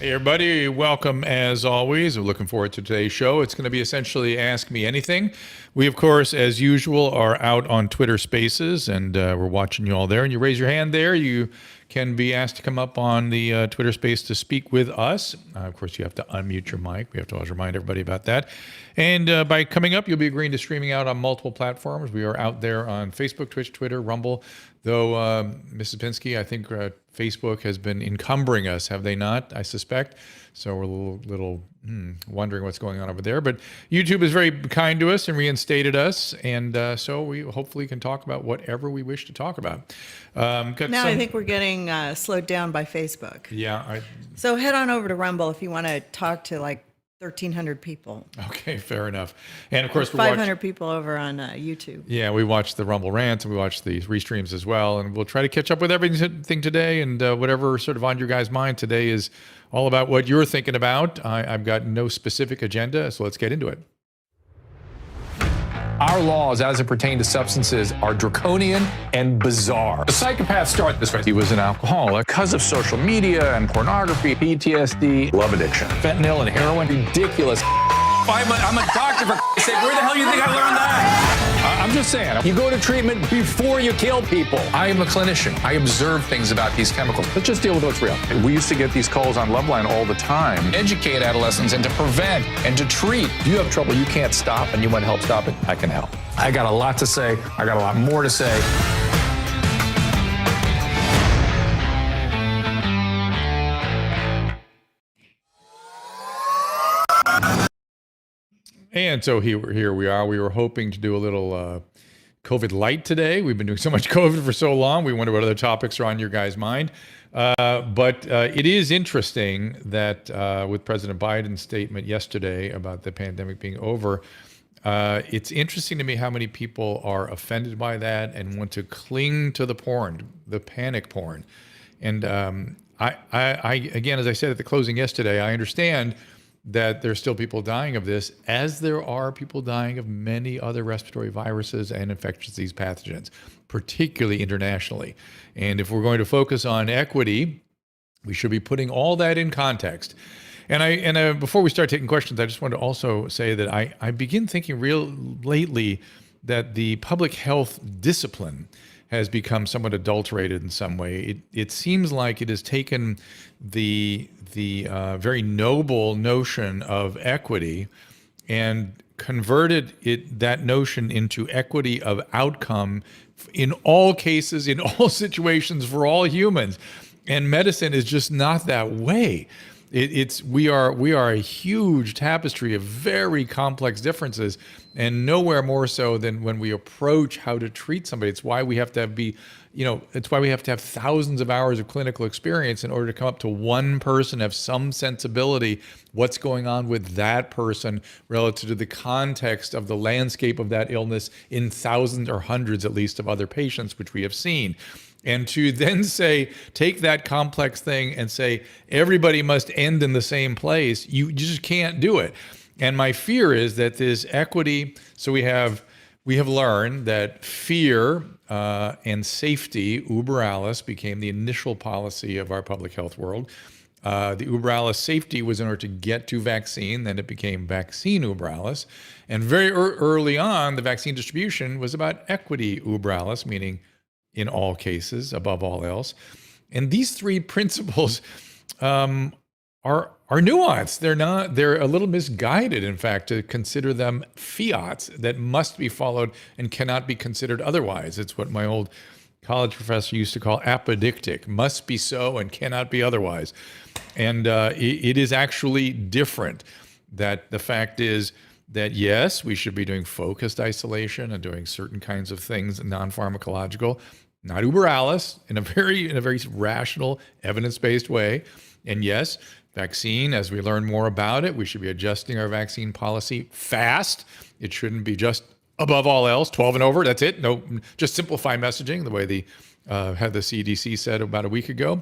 Hey, everybody. Welcome as always. We're looking forward to today's show. It's going to be essentially Ask Me Anything. We, of course, as usual, are out on Twitter Spaces, and we're watching you all there. And you raise your hand there. You can be asked to come up on the Twitter Space to speak with us. Of course, you have to unmute your mic. We have to always remind everybody about that. And by coming up, you'll be agreeing to streaming out on multiple platforms. We are out there on Facebook, Twitch, Twitter, Rumble. Though, Mrs. Pinsky, I think Facebook has been encumbering us, have they not? I suspect. So we're a little wondering what's going on over there. But YouTube is very kind to us and reinstated us. And so we hopefully can talk about whatever we wish to talk about. I think we're getting slowed down by Facebook. Yeah. So head on over to Rumble if you want to talk to like 1,300 people. Okay, fair enough. And of course, 500 people over on YouTube. Yeah, we watch the Rumble rants and we watch the restreams as well. And we'll try to catch up with everything today. And whatever sort of on your guys' mind today is all about what you're thinking about. I've got no specific agenda, so let's get into it. Our laws, as it pertains to substances, are draconian and bizarre. The psychopaths start this way. He was an alcoholic because of social media and pornography, PTSD, love addiction, fentanyl and heroin. Ridiculous. I'm a doctor, for sake. Where the hell do you think I learned that? I'm just saying, you go to treatment before you kill people. I am a clinician. I observe things about these chemicals. Let's just deal with what's real. We used to get these calls on Loveline all the time. Educate adolescents and to prevent and to treat. If you have trouble you can't stop and you want to help stop it, I can help. I got a lot to say. I got a lot more to say. And so here we are. We were hoping to do a little COVID light today. We've been doing so much COVID for so long. We wonder what other topics are on your guys' mind. But it is interesting that with President Biden's statement yesterday about the pandemic being over, it's interesting to me how many people are offended by that and want to cling to the porn, the panic porn. And I again, as I said at the closing yesterday, I understand that there's still people dying of this, as there are people dying of many other respiratory viruses and infectious disease pathogens, particularly internationally. And if we're going to focus on equity, we should be putting all that in context. And before we start taking questions, I just want to also say that I begin thinking real lately that the public health discipline has become somewhat adulterated in some way. It seems like it has taken the very noble notion of equity and converted that notion into equity of outcome in all cases, in all situations, for all humans. And medicine is just not that way. We are a huge tapestry of very complex differences, and nowhere more so than when we approach how to treat somebody. It's why we have to it's why we have to have thousands of hours of clinical experience in order to come up to one person, have some sensibility what's going on with that person relative to the context of the landscape of that illness in thousands or hundreds at least of other patients, which we have seen. And to then take that complex thing and say, everybody must end in the same place, you just can't do it. And my fear is that this equity, so we have learned that fear and safety, uber alles, became the initial policy of our public health world. The uber alles safety was in order to get to vaccine, then it became vaccine uber alles. And very early on, the vaccine distribution was about equity uber alles, meaning in all cases, above all else. And these three principles are nuanced. They're a little misguided, in fact, to consider them fiats that must be followed and cannot be considered otherwise. It's what my old college professor used to call apodictic, must be so and cannot be otherwise. And it is actually different. That the fact is that yes, we should be doing focused isolation and doing certain kinds of things, non-pharmacological, not uber alles, in a very rational, evidence-based way. And yes, vaccine, as we learn more about it, we should be adjusting our vaccine policy fast. It shouldn't be just above all else, 12 and over, that's it. No, just simplify messaging, the way the CDC said about a week ago.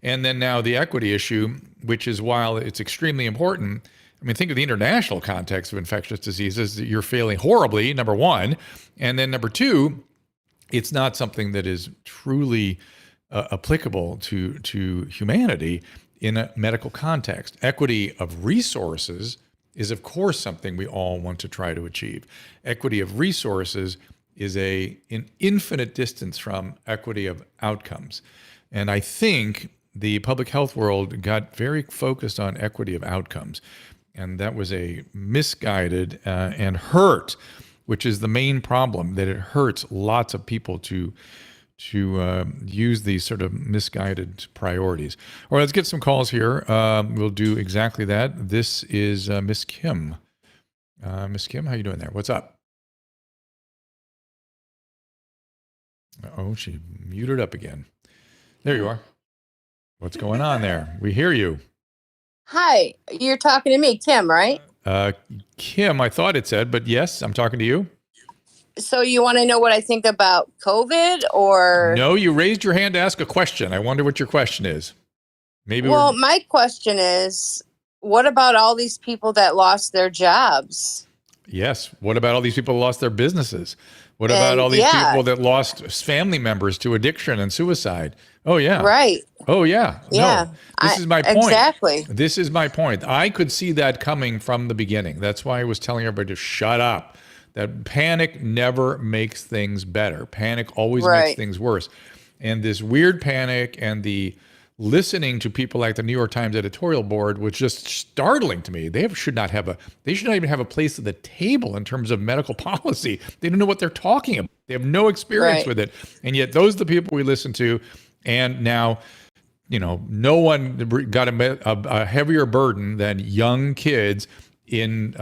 And then now the equity issue, which is, while it's extremely important, I mean, think of the international context of infectious diseases. You're failing horribly, number one. And then number two, it's not something that is truly applicable to humanity. in a medical context. Equity of resources is, of course, something we all want to try to achieve. Equity of resources is an infinite distance from equity of outcomes. And I think the public health world got very focused on equity of outcomes. And that was a misguided and hurt, which is the main problem, that it hurts lots of people to use these sort of misguided priorities. All right, let's get some calls here. We'll do exactly that. This is Miss Kim. Miss Kim, how you doing there? What's up? Oh, she muted up again. There you are. What's going on there? We hear you. Hi, you're talking to me, Kim, right? Kim, I thought it said, but yes, I'm talking to you. So you want to know what I think about COVID, or? No, you raised your hand to ask a question. I wonder what your question is. Maybe. Well, my question is, what about all these people that lost their jobs? Yes. What about all these people who lost their businesses? What about all these people that lost family members to addiction and suicide? Oh, yeah. Right. Oh, yeah. Yeah. No, this is my point. Exactly. This is my point. I could see that coming from the beginning. That's why I was telling everybody to shut up. That panic never makes things better. Panic always makes things worse. And this weird panic and the listening to people like the New York Times editorial board was just startling to me. They should not even have a place at the table in terms of medical policy. They don't know what they're talking about. They have no experience with it. And yet those are the people we listen to. And now, no one got a heavier burden than young kids in,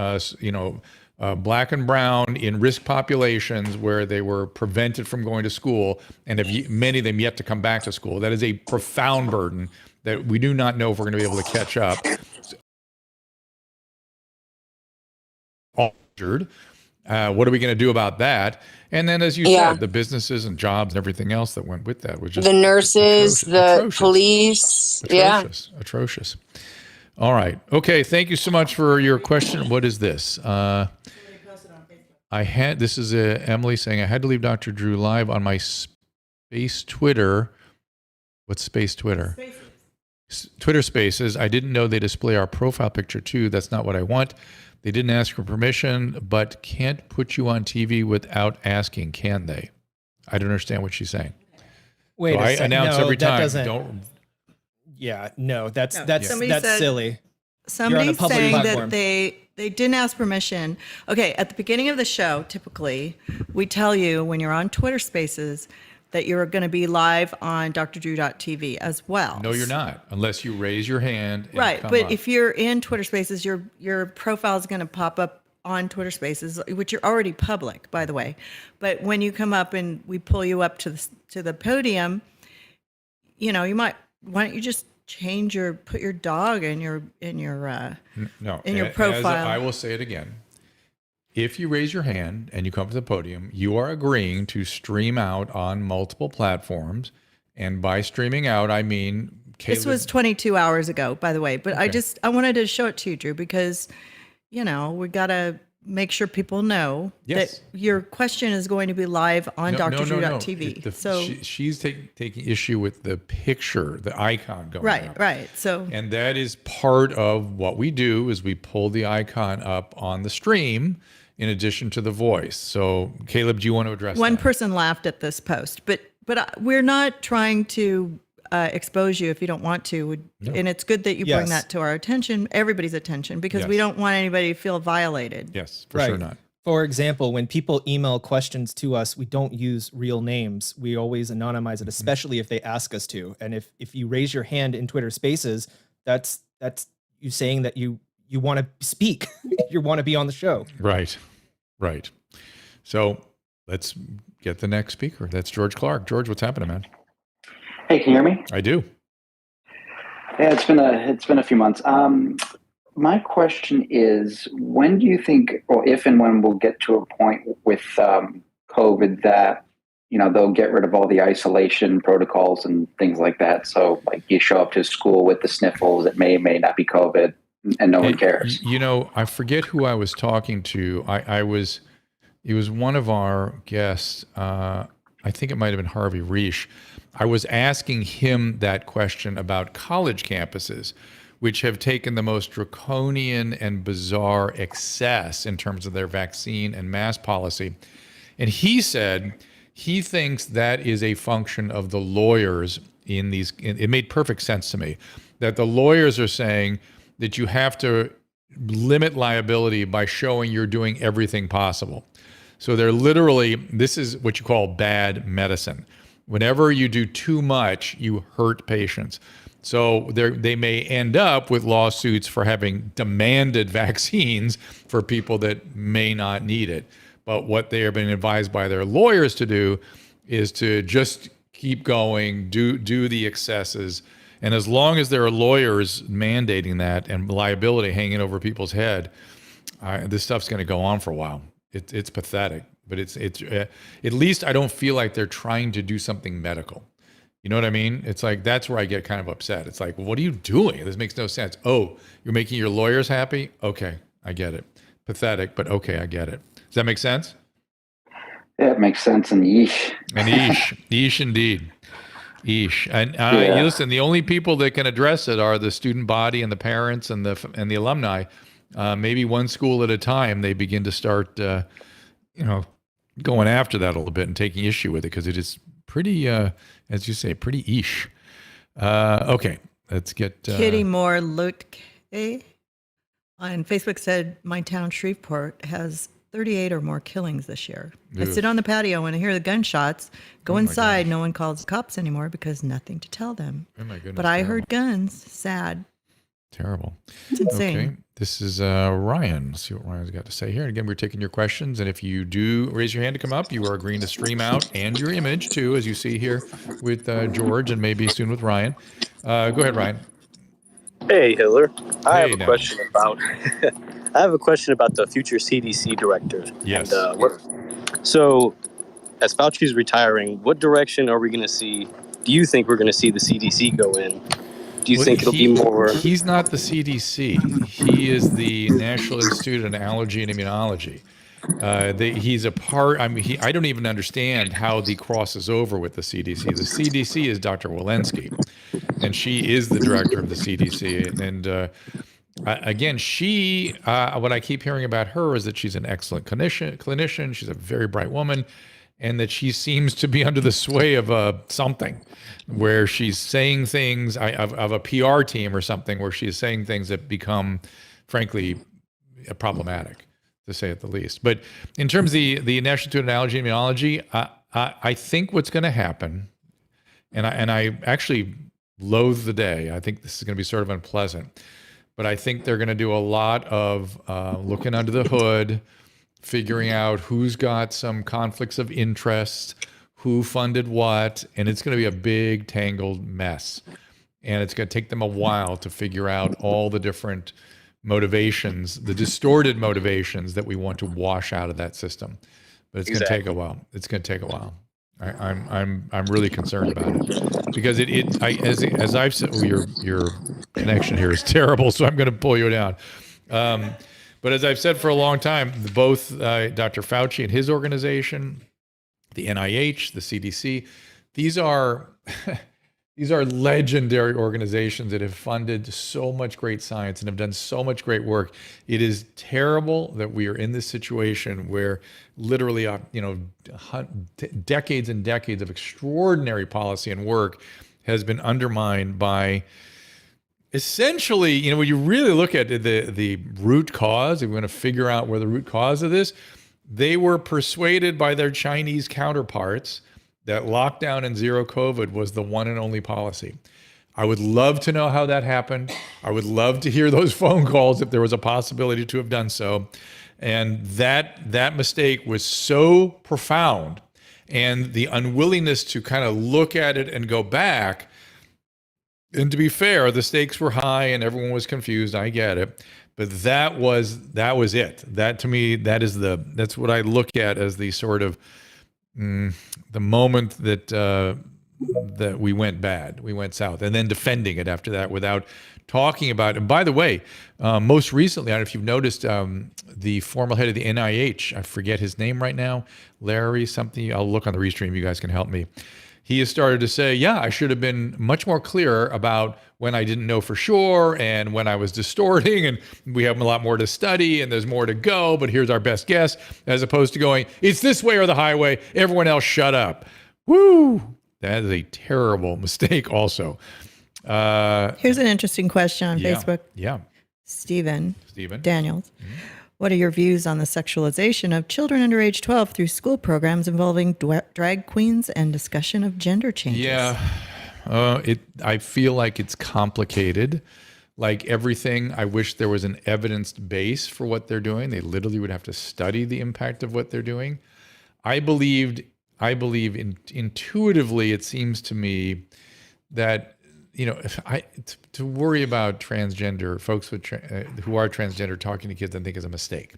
black and brown in risk populations where they were prevented from going to school and have many of them yet to come back to school. That is a profound burden that we do not know if we're going to be able to catch up. What are we going to do about that? And then, as you said, the businesses and jobs and everything else that went with that was just the nurses, the police. Atrocious. All right. Okay. Thank you so much for your question. What is this? This is Emily saying, I had to leave Dr. Drew live on my space Twitter. What's space Twitter? Twitter Spaces. I didn't know they display our profile picture too. That's not what I want. They didn't ask for permission, but can't put you on TV without asking, can they? I don't understand what she's saying. Wait, so I announce every time. That's silly. Somebody's saying that they didn't ask permission. Okay, at the beginning of the show, typically, we tell you when you're on Twitter Spaces that you're going to be live on drdrew.tv as well. No, you're not, unless you raise your hand. And come up. If you're in Twitter Spaces, your profile is going to pop up on Twitter Spaces, which are already public, by the way. But when you come up and we pull you up to the podium, you might. Why don't you just put your dog in your profile? I will say it again. If you raise your hand and you come to the podium, you are agreeing to stream out on multiple platforms. And by streaming out, I mean, this was 22 hours ago, by the way. But okay. I wanted to show it to you, Drew, because, we got to make sure people know that your question is going to be live on drdrew.tv. No. So she's taking issue with the picture, the icon going up. Right. And that is part of what we do is we pull the icon up on the stream in addition to the voice. So Caleb, do you want to address One that? person laughed at this post, but we're not trying to expose you if you don't want to. No. And it's good that you bring that to our attention, everybody's attention, because we don't want anybody to feel violated. Yes, for sure not. For example, when people email questions to us, we don't use real names. We always anonymize it, especially if they ask us to. And if you raise your hand in Twitter Spaces, that's you saying that you want to speak, you want to be on the show. Right. So let's get the next speaker. That's George Clark. George, what's happening, man? Hey, can you hear me? I do. Yeah, it's been a few months. My question is, when do you think, or if and when we'll get to a point with COVID that they'll get rid of all the isolation protocols and things like that? So, like, you show up to school with the sniffles, it may not be COVID, and no one cares. I forget who I was talking to. It was one of our guests. I think it might have been Harvey Reish. I was asking him that question about college campuses, which have taken the most draconian and bizarre excess in terms of their vaccine and mask policy. And he said he thinks that is a function of the lawyers in these. It made perfect sense to me that the lawyers are saying that you have to limit liability by showing you're doing everything possible. So they're literally, this is what you call bad medicine. Whenever you do too much, you hurt patients. So they may end up with lawsuits for having demanded vaccines for people that may not need it. But what they are being advised by their lawyers to do is to just keep going, do the excesses. And as long as there are lawyers mandating that and liability hanging over people's head, this stuff's going to go on for a while. It's pathetic, but it's at least I don't feel like they're trying to do something medical. You know what I mean? It's like, that's where I get kind of upset. It's like, well, what are you doing? This makes no sense. Oh, you're making your lawyers happy? Okay, I get it. Pathetic, but okay, I get it. Does that make sense? Yeah, it makes sense. And yeesh. And yeesh indeed. Yeesh. And Yeah. listen, the only people that can address it are the student body and the parents and the alumni. Maybe one school at a time, they begin to start, going after that a little bit and taking issue with it, because it is pretty, as you say, pretty ish. Okay, let's get... Kitty Moore Lutke on Facebook said, my town, Shreveport, has 38 or more killings this year. I sit on the patio when I hear the gunshots, go inside. No one calls the cops anymore because nothing to tell them. Oh my goodness. But I heard guns. Sad. Terrible. It's insane. Okay. This is Ryan. Let's see what Ryan's got to say here. And again, we're taking your questions. And if you do raise your hand to come up, you are agreeing to stream out and your image too, as you see here with George and maybe soon with Ryan. Go ahead, Ryan. Hey, Hiller. I Hey, have a now. question about I have a question about the future CDC director. Yes. And, so, as Fauci's retiring, what direction are we going to see? Do you think we're going to see the CDC go in? Do you think it'll be more? He's not the CDC. He is the National Institute of Allergy and Immunology. He's a part. I mean, I don't even understand how he crosses over with the CDC. The CDC is Dr. Walensky, and she is the director of the CDC. And again, what I keep hearing about her is that she's an excellent clinician. She's a very bright woman, and that she seems to be under the sway of something, where she's saying things of a PR team or something, where she's saying things that become, frankly, problematic, to say it the least. But in terms of the National Institute of Allergy and Immunology, I think what's going to happen, and I actually loathe the day. I think this is going to be sort of unpleasant, but I think they're going to do a lot of looking under the hood, figuring out who's got some conflicts of interest, who funded what, and it's going to be a big tangled mess. And it's going to take them a while to figure out all the different motivations, the distorted motivations that we want to wash out of that system. But it's going to take a while. It's going to take a while. I'm really concerned about it, because as I've said, your connection here is terrible, so I'm going to pull you down. But as I've said for a long time, both Dr. Fauci and his organization, the NIH, the CDC, these are legendary organizations that have funded so much great science and have done so much great work. It is terrible that we are in this situation where literally, decades and decades of extraordinary policy and work has been undermined by essentially, when you really look at the root cause, if we're going to figure out where the root cause of this, they were persuaded by their Chinese counterparts that lockdown and zero COVID was the one and only policy. I would love to know how that happened. I would love to hear those phone calls if there was a possibility to have done so. And that mistake was so profound, and the unwillingness to kind of look at it and go back. And to be fair, the stakes were high and everyone was confused. I get it. But that was it. That, to me, that's what I look at as the sort of the moment that we went bad, we went south, and then defending it after that without talking about it. And by the way, most recently, I don't know if you've noticed, the former head of the NIH, I forget his name right now, Larry something. I'll look on the restream. You guys can help me. he has started to say, yeah, I should have been much more clear about when I didn't know for sure and when I was distorting, and we have a lot more to study and there's more to go, but here's our best guess, as opposed to going, it's this way or the highway, everyone else shut up. Woo! That is a terrible mistake also. Here's an interesting question on Facebook. Yeah. Stephen Stephen Daniels. What are your views on the sexualization of children under age 12 through school programs involving drag queens and discussion of gender changes? Yeah. I feel like it's complicated. Like everything, I wish there was an evidence base for what they're doing. They literally would have to study the impact of what they're doing. I believe intuitively, it seems to me that, to worry about transgender folks who are transgender talking to kids, I think is a mistake.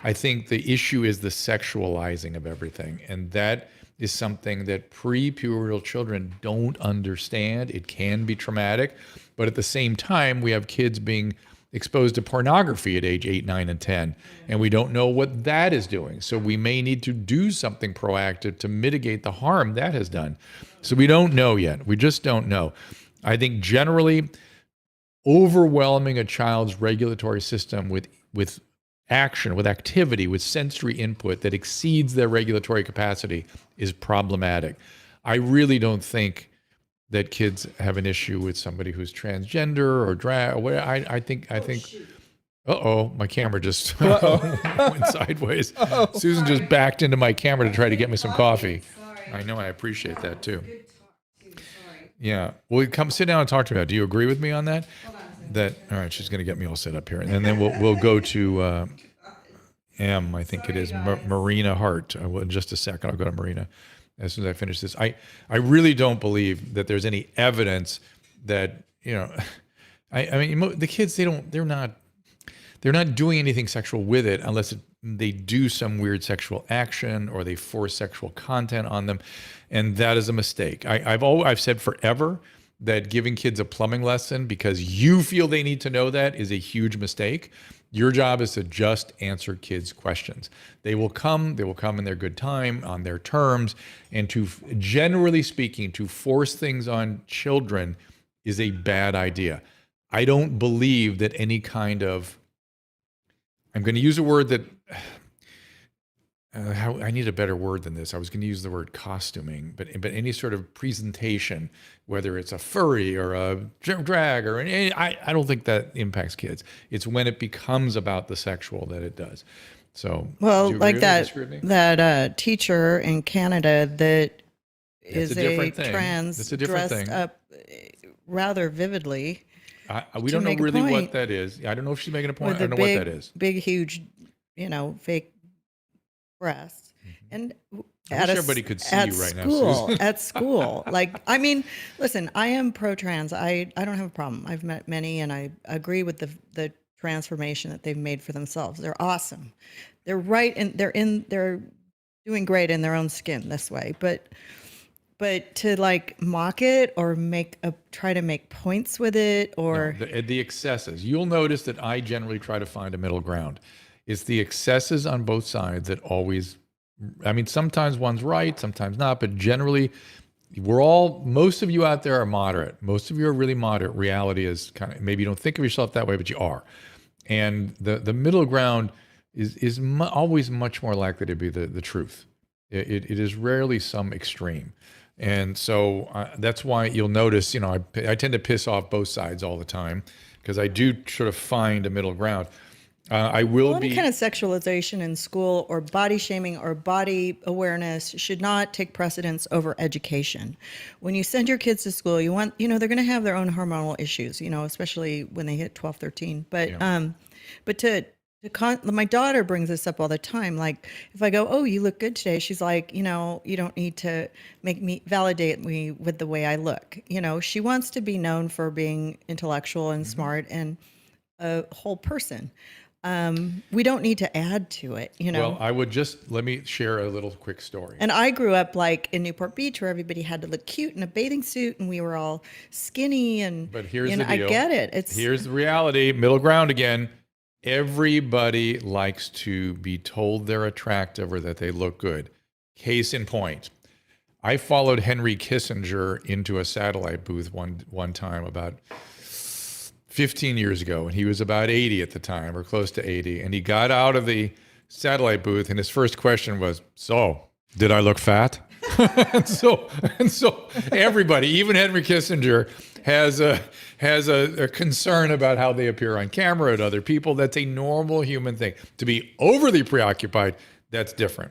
I think the issue is the sexualizing of everything. And that is something that pre-pubertal children don't understand. It can be traumatic, but at the same time, we have kids being exposed to pornography at age 8, 9, and 10, and we don't know what that is doing. So we may need to do something proactive to mitigate the harm that has done. So we don't know yet. We just don't know. I think generally overwhelming a child's regulatory system with action, with activity, with sensory input that exceeds their regulatory capacity is problematic. I really don't think that kids have an issue with somebody who's transgender or drag or whatever. I think my camera just went sideways. Susan just backed into my camera to try to get me some coffee. I know, I appreciate that too. Yeah. Well, come sit down and talk to me about it. Do you agree with me on that? All right, she's going to get me all set up here. And then we'll go to M, I think it is, Marina Hart. In just a second, I'll go to Marina as soon as I finish this. I really don't believe that there's any evidence that, I mean, the kids, they're not doing anything sexual with it unless they do some weird sexual action or they force sexual content on them. And that is a mistake. I've said forever that giving kids a plumbing lesson because you feel they need to know that is a huge mistake. Your job is to just answer kids' questions. They will come in their good time, on their terms, and generally speaking, to force things on children is a bad idea. I don't believe that any kind of, I'm going to use a word that, I need a better word than this. I was going to use the word costuming, but any sort of presentation, whether it's a furry or a drag or I don't think that impacts kids. It's when it becomes about the sexual that it does. So, well, like that teacher in Canada that is a trans, it's a different dressed thing. Up rather vividly. We don't know really what that is. I don't know if she's making a point. I don't know what that is. Big, huge, fake breasts. And I wish everybody could see you right now. At school. Like, I mean, listen, I am pro-trans. I don't have a problem. I've met many and I agree with the transformation that they've made for themselves. They're awesome. They're right and they're doing great in their own skin this way. But to like mock it or try to make points with it or the excesses. You'll notice that I generally try to find a middle ground. It's the excesses on both sides that always, I mean, sometimes one's right, sometimes not, but generally most of you out there are moderate. Most of you are really moderate. Reality is kind of, maybe you don't think of yourself that way, but you are. And the middle ground is always much more likely to be the truth. It is rarely some extreme. And so that's why you'll notice, I tend to piss off both sides all the time because I do sort of find a middle ground. Any kind of sexualization in school or body shaming or body awareness should not take precedence over education. When you send your kids to school, you want, they're going to have their own hormonal issues, especially when they hit 12, 13. But, my daughter brings this up all the time. Like if I go, oh, you look good today. She's like, you don't need to validate me with the way I look. She wants to be known for being intellectual and smart and a whole person. We don't need to add to it, Well, let me share a little quick story. And I grew up like in Newport Beach where everybody had to look cute in a bathing suit and we were all skinny but here's the deal. I get it. Here's the reality, middle ground again. Everybody likes to be told they're attractive or that they look good. Case in point. I followed Henry Kissinger into a satellite booth one time about 15 years ago, and he was about 80 at the time, or close to 80. And he got out of the satellite booth, and his first question was, "So, did I look fat?" and so everybody, even Henry Kissinger, has a concern about how they appear on camera to other people. That's a normal human thing. To be overly preoccupied, that's different.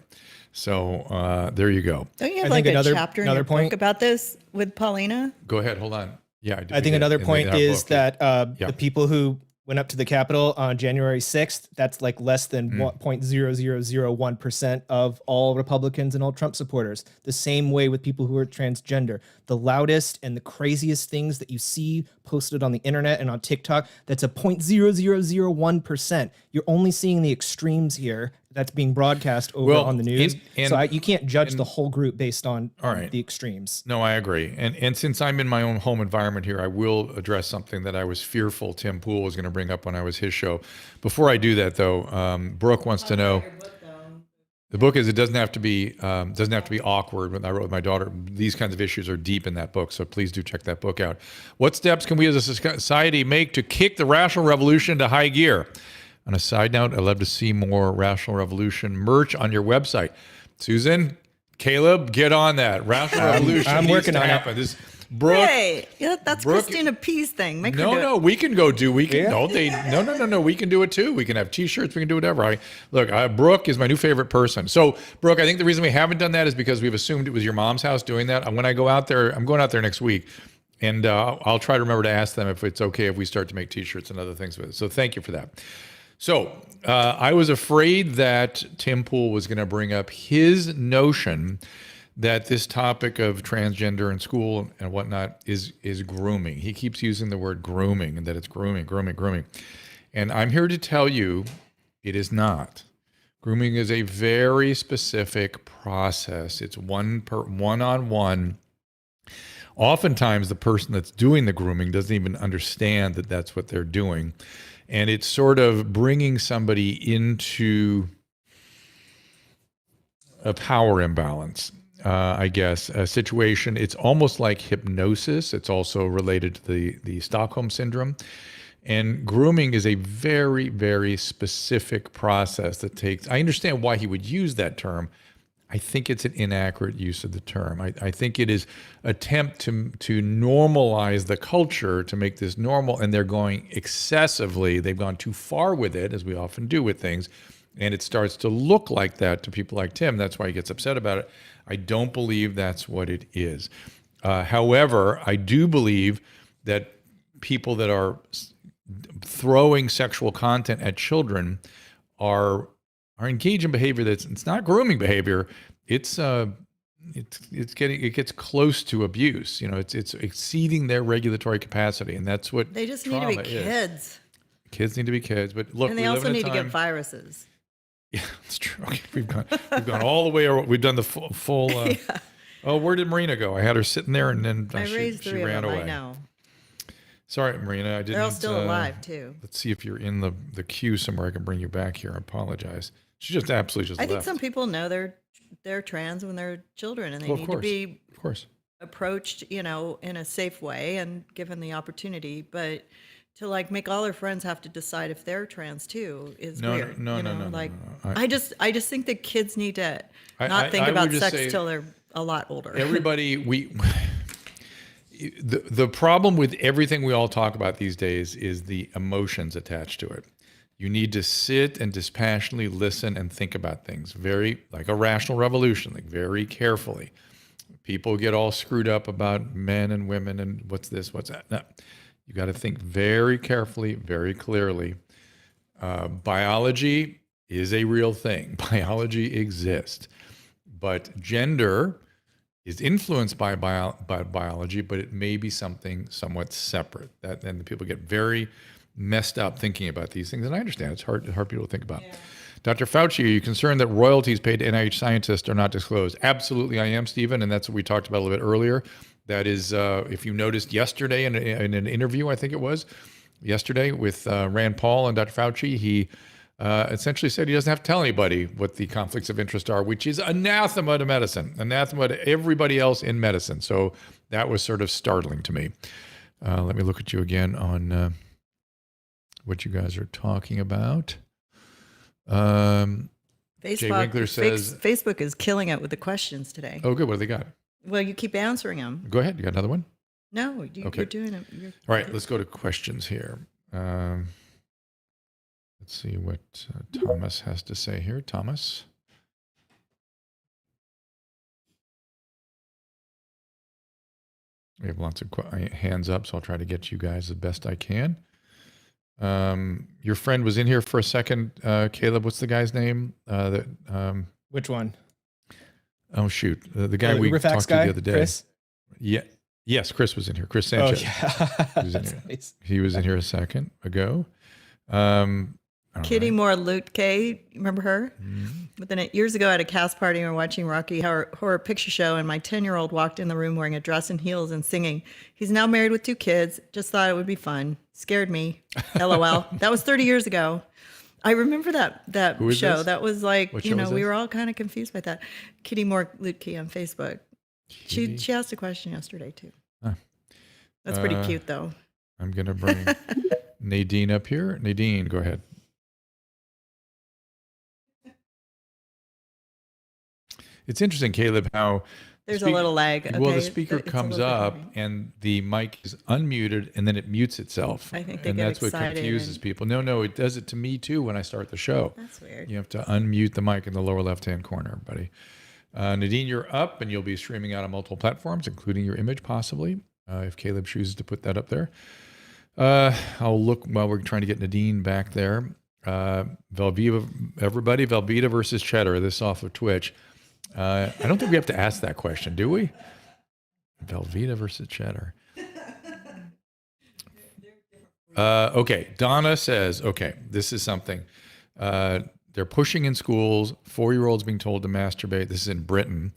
So there you go. Don't you have I like think a chapter in your point book about this with Paulina? Go ahead. Hold on. Yeah, I think another point is that Yeah. the people who went up to the Capitol on January 6th, that's like less than 0.0001% of all Republicans and all Trump supporters. The same way with people who are transgender. The loudest and the craziest things that you see posted on the internet and on TikTok, that's a 0.0001%. You're only seeing the extremes here that's being broadcast over on the news. You can't judge the whole group based on the extremes. No, I agree. And since I'm in my own home environment here, I will address something that I was fearful Tim Pool was going to bring up when I was his show. Before I do that, though, Brooke wants to know. The book is, it doesn't have to be awkward. When I wrote with my daughter, these kinds of issues are deep in that book, so please do check that book out. What steps can we as a society make to kick the rational revolution into high gear? On a side note, I'd love to see more Rational Revolution merch on your website. Susan, Caleb, get on that. Rational Revolution I'm needs working to on happen. it. This Brooke. Hey, yeah, that's Brooke, Christina P's thing. Make her do it. No, we can go do. We can no. We can do it too. We can have T-shirts. We can do whatever. Brooke is my new favorite person. So, Brooke, I think the reason we haven't done that is because we've assumed it was your mom's house doing that. When I go out there, I'm going out there next week, and I'll try to remember to ask them if it's okay if we start to make T-shirts and other things with it. So, thank you for that. So, I was afraid that Tim Pool was going to bring up his notion that this topic of transgender in school and whatnot is grooming. He keeps using the word grooming, and that it's grooming. And I'm here to tell you it is not. Grooming is a very specific process. It's one-on-one. Oftentimes, the person that's doing the grooming doesn't even understand that that's what they're doing. And it's sort of bringing somebody into a power imbalance. I guess, a situation. It's almost like hypnosis. It's also related to the Stockholm syndrome. And grooming is a very, very specific process that takes, I understand why he would use that term. I think it's an inaccurate use of the term. I think it is attempt to normalize the culture, to make this normal, and they're going excessively. They've gone too far with it, as we often do with things, and it starts to look like that to people like Tim. That's why he gets upset about it. I don't believe that's what it is. However, I do believe that people that are throwing sexual content at children are engaged in behavior it's not grooming behavior. It gets close to abuse. You know, it's exceeding their regulatory capacity, and that's what they just need to be kids. Kids need to be kids, but look, and they also need to get viruses. Yeah, that's true. Okay, we've gone all the way. We've done the full. Yeah. Oh, where did Marina go? I had her sitting there, and then she ran away. I know. Sorry, Marina. I didn't. They're all still alive too. Let's see if you're in the queue somewhere. I can bring you back here. I apologize. She just absolutely I think left. some people know they're trans when they're children, and they need to be approached, in a safe way and given the opportunity. But to make all their friends have to decide if they're trans too is weird. No. I just think that kids need to not think about sex till they're a lot older. Everybody, the problem with everything we all talk about these days is the emotions attached to it. You need to sit and dispassionately listen and think about things very like a rational revolution, very carefully. People get all screwed up about men and women and what's this, what's that. No. You got to think very carefully, very clearly. Biology is a real thing. Biology exists. But gender is influenced by biology, but it may be something somewhat separate. And people get very messed up thinking about these things. And I understand it's hard people to think about. Yeah. Dr. Fauci, are you concerned that royalties paid to NIH scientists are not disclosed? Absolutely, I am, Stephen. And that's what we talked about a little bit earlier. That is, if you noticed yesterday in an interview, I think it was yesterday with Rand Paul and Dr. Fauci, he essentially said he doesn't have to tell anybody what the conflicts of interest are, which is anathema to medicine, anathema to everybody else in medicine. So that was sort of startling to me. Let me look at you again on what you guys are talking about. Jay Winkler says Facebook is killing it with the questions today. Oh, good. What do they got? Well, you keep answering them. Go ahead. You got another one? No, Okay. you're doing it. All right, let's go to questions here. Let's see what Thomas has to say here. Thomas. We have lots of hands up, so I'll try to get you guys the best I can. Your friend was in here for a second. Caleb, what's the guy's name? Which one? Oh, shoot. The guy we Rifax talked to guy? the other day. Chris? Yeah. Yes, Chris was in here. Chris Sanchez. Oh, yeah. He was in That's here. nice. He was in here a second ago. Kitty right. Moore Lutke, remember her? Mm-hmm. But then years ago at a cast party, we were watching Rocky Horror Picture Show, and my 10-year-old walked in the room wearing a dress and heels and singing. He's now married with 2 kids. Just thought it would be fun. Scared me. LOL. That was 30 years ago. I remember that Who is show. this? That was like, What you show know, is we this? were all kind of confused by that. Kitty Moore Lutke on Facebook. Kitty? She asked a question yesterday too. Huh. That's pretty cute though. I'm going to bring Nadine up here. Nadine, go ahead. It's interesting, Caleb, how There's a little lag. Well, Okay, the speaker it's a comes little up different. and the mic is unmuted and then it mutes itself. I think they and get that's what excited confuses and- people. No, it does it to me too when I start the show. That's weird. You have to unmute the mic in the lower left-hand corner, buddy. Nadine, you're up and you'll be streaming out on multiple platforms, including your image, possibly, if Caleb chooses to put that up there. I'll look while we're trying to get Nadine back there. Velveeta, everybody, Velveeta versus Cheddar, this off of Twitch. I don't think we have to ask that question, do we? Velveeta versus Cheddar. Okay, Donna says, okay, this is something. They're pushing in schools, 4-year-olds being told to masturbate. This is in Britain.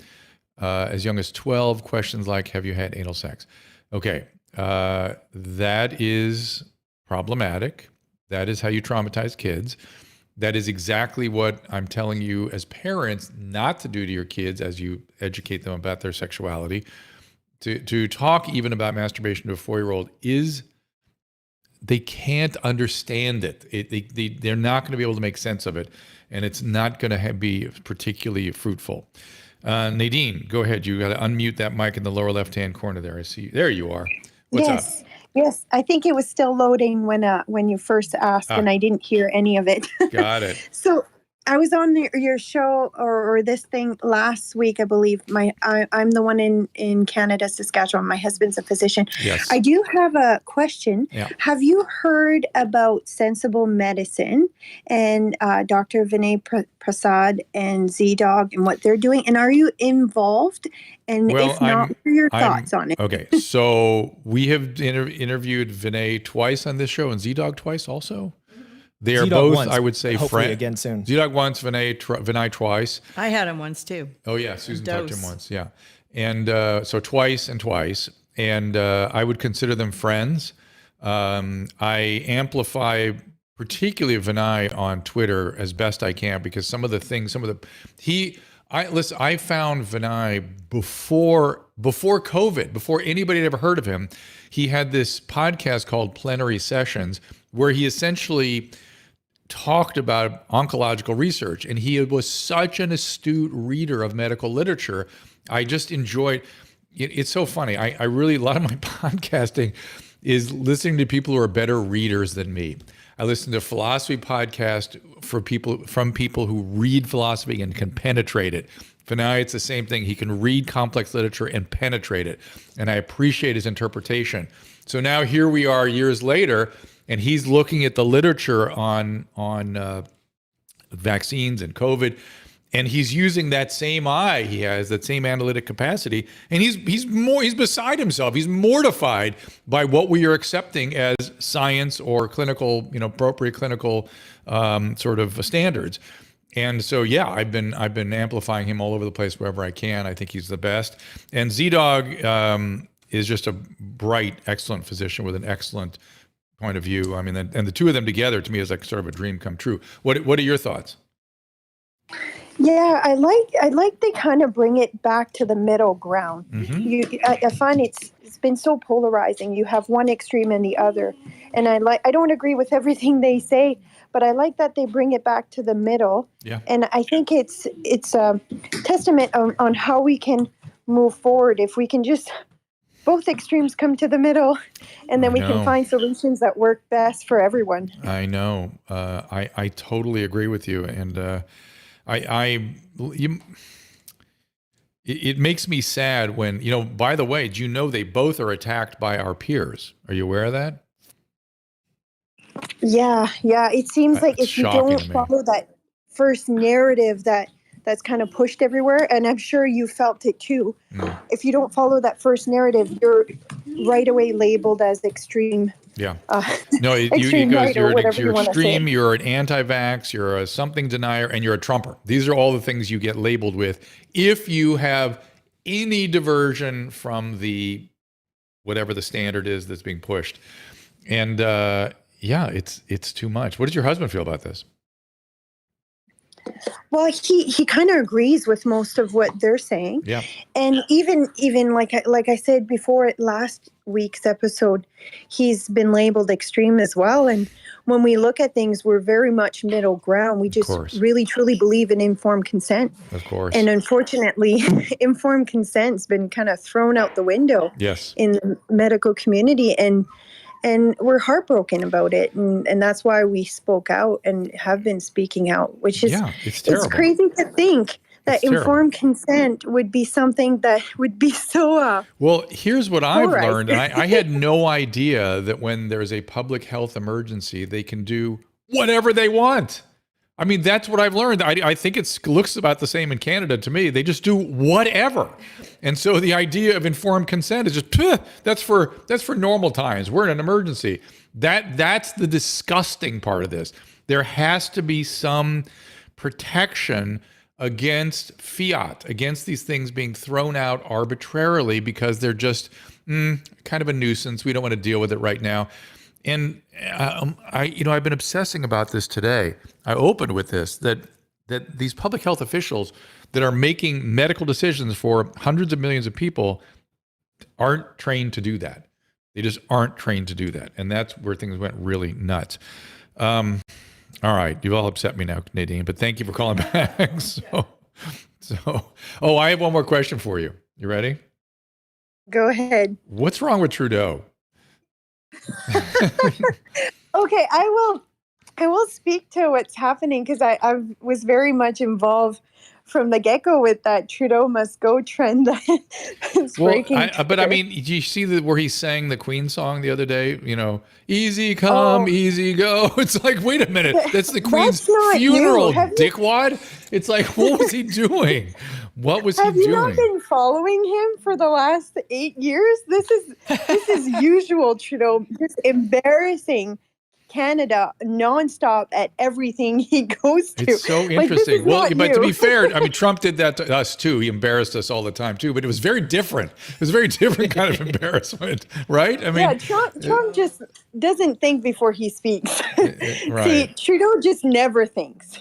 As young as 12, questions like, have you had anal sex? Okay, that is problematic. That is how you traumatize kids. That is exactly what I'm telling you as parents not to do to your kids as you educate them about their sexuality. To talk even about masturbation to a 4-year-old is, they can't understand it. They're not going to be able to make sense of it, and it's not going to be particularly fruitful. Nadine, go ahead. You got to unmute that mic in the lower left-hand corner there. I see. There you are. What's up? Yes, I think it was still loading when you first asked, and I didn't hear any of it. Got it. So I was on your show or this thing last week, I believe. I'm the one in Canada, Saskatchewan. My husband's a physician. Yes. I do have a question. Yeah. Have you heard about Sensible Medicine and Dr. Vinay Prasad and Z-Dog and what they're doing? And are you involved? And if not, what are your thoughts on it? Okay, so we have interviewed Vinay twice on this show and Z-Dog twice also. They are Z-Dog both, once, I would say, hopefully friends. again soon. Z-Dog once, Vinay twice. I had him once too. Oh yeah, Susan talked to him Dose. once, yeah. And so twice and twice. And I would consider them friends. I amplify particularly Vinay on Twitter as best I can because I found Vinay before COVID, before anybody had ever heard of him. He had this podcast called Plenary Sessions where he essentially talked about oncological research, and he was such an astute reader of medical literature. I just enjoyed it. It's so funny. I really, a lot of my podcasting is listening to people who are better readers than me. I listen to philosophy podcast from people who read philosophy and can penetrate it. Vinay, it's the same thing. He can read complex literature and penetrate it. And I appreciate his interpretation. So now here we are years later, and he's looking at the literature on vaccines and COVID, and he's using that same eye he has, that same analytic capacity, and he's beside himself. He's mortified by what we are accepting as science or clinical, appropriate clinical sort of standards. And so, yeah, I've been amplifying him all over the place wherever I can. I think he's the best. And Z-Dog is just a bright, excellent physician with an excellent point of view. I mean, and the two of them together to me is like sort of a dream come true. What are your thoughts? Yeah, I like they kind of bring it back to the middle ground. I find it's been so polarizing. You have one extreme and the other, and I don't agree with everything they say, but I like that they bring it back to the middle. Yeah. And I think it's a testament on how we can move forward if we can just both extremes come to the middle, and then we can find solutions that work best for everyone. I know. I totally agree with you, and it makes me sad when, by the way, do you know they both are attacked by our peers? Are you aware of that? Yeah. It seems like if you don't follow that first narrative that's kind of pushed everywhere, and I'm sure you felt it too. If you don't follow that first narrative, you're right away labeled as extreme. Yeah. Extreme right, you're you extreme, you're an anti-vax, you're a something denier, and you're a Trumper. These are all the things you get labeled with if you have any diversion from the whatever the standard is that's being pushed. And it's too much. What does your husband feel about this? Well, he kind of agrees with most of what they're saying. Yeah. And even like I said before last week's episode, he's been labeled extreme as well. And when we look at things, we're very much middle ground. We just really truly believe in informed consent. Of course. And unfortunately, informed consent's been kind of thrown out the window. Yes. In the medical community, and we're heartbroken about it, and that's why we spoke out and have been speaking out, which is it's terrible. It's crazy to think that informed consent would be something that would be so well, here's what I've learned. And I had no idea that when there's a public health emergency, they can do whatever they want. I mean, that's what I've learned. I think it looks about the same in Canada to me. They just do whatever. And so the idea of informed consent is just, that's for normal times. We're in an emergency. That's the disgusting part of this. There has to be some protection against fiat, against these things being thrown out arbitrarily because they're just kind of a nuisance. We don't want to deal with it right now. And I've been obsessing about this today. I opened with this, that these public health officials that are making medical decisions for hundreds of millions of people aren't trained to do that. They just aren't trained to do that. And that's where things went really nuts. All right. You've all upset me now, Nadine, but thank you for calling back. I have one more question for you. You ready? Go ahead. What's wrong with Trudeau? Okay, I will speak to what's happening because I was very much involved from the get-go with that Trudeau must go trend that's breaking. But I mean, did you see where he sang the Queen song the other day? Easy come, easy go. It's like, wait a minute, that's the Queen's funeral, dickwad. It's like, what was he doing? What was he doing? Have you not been following him for the last 8 years? This is usual Trudeau, just embarrassing Canada nonstop at everything he goes to. It's so interesting. But to be fair, I mean, Trump did that to us too. He embarrassed us all the time too, but it was very different. It was a very different kind of embarrassment, right? I mean, Trump just doesn't think before he speaks. Right. See, Trudeau just never thinks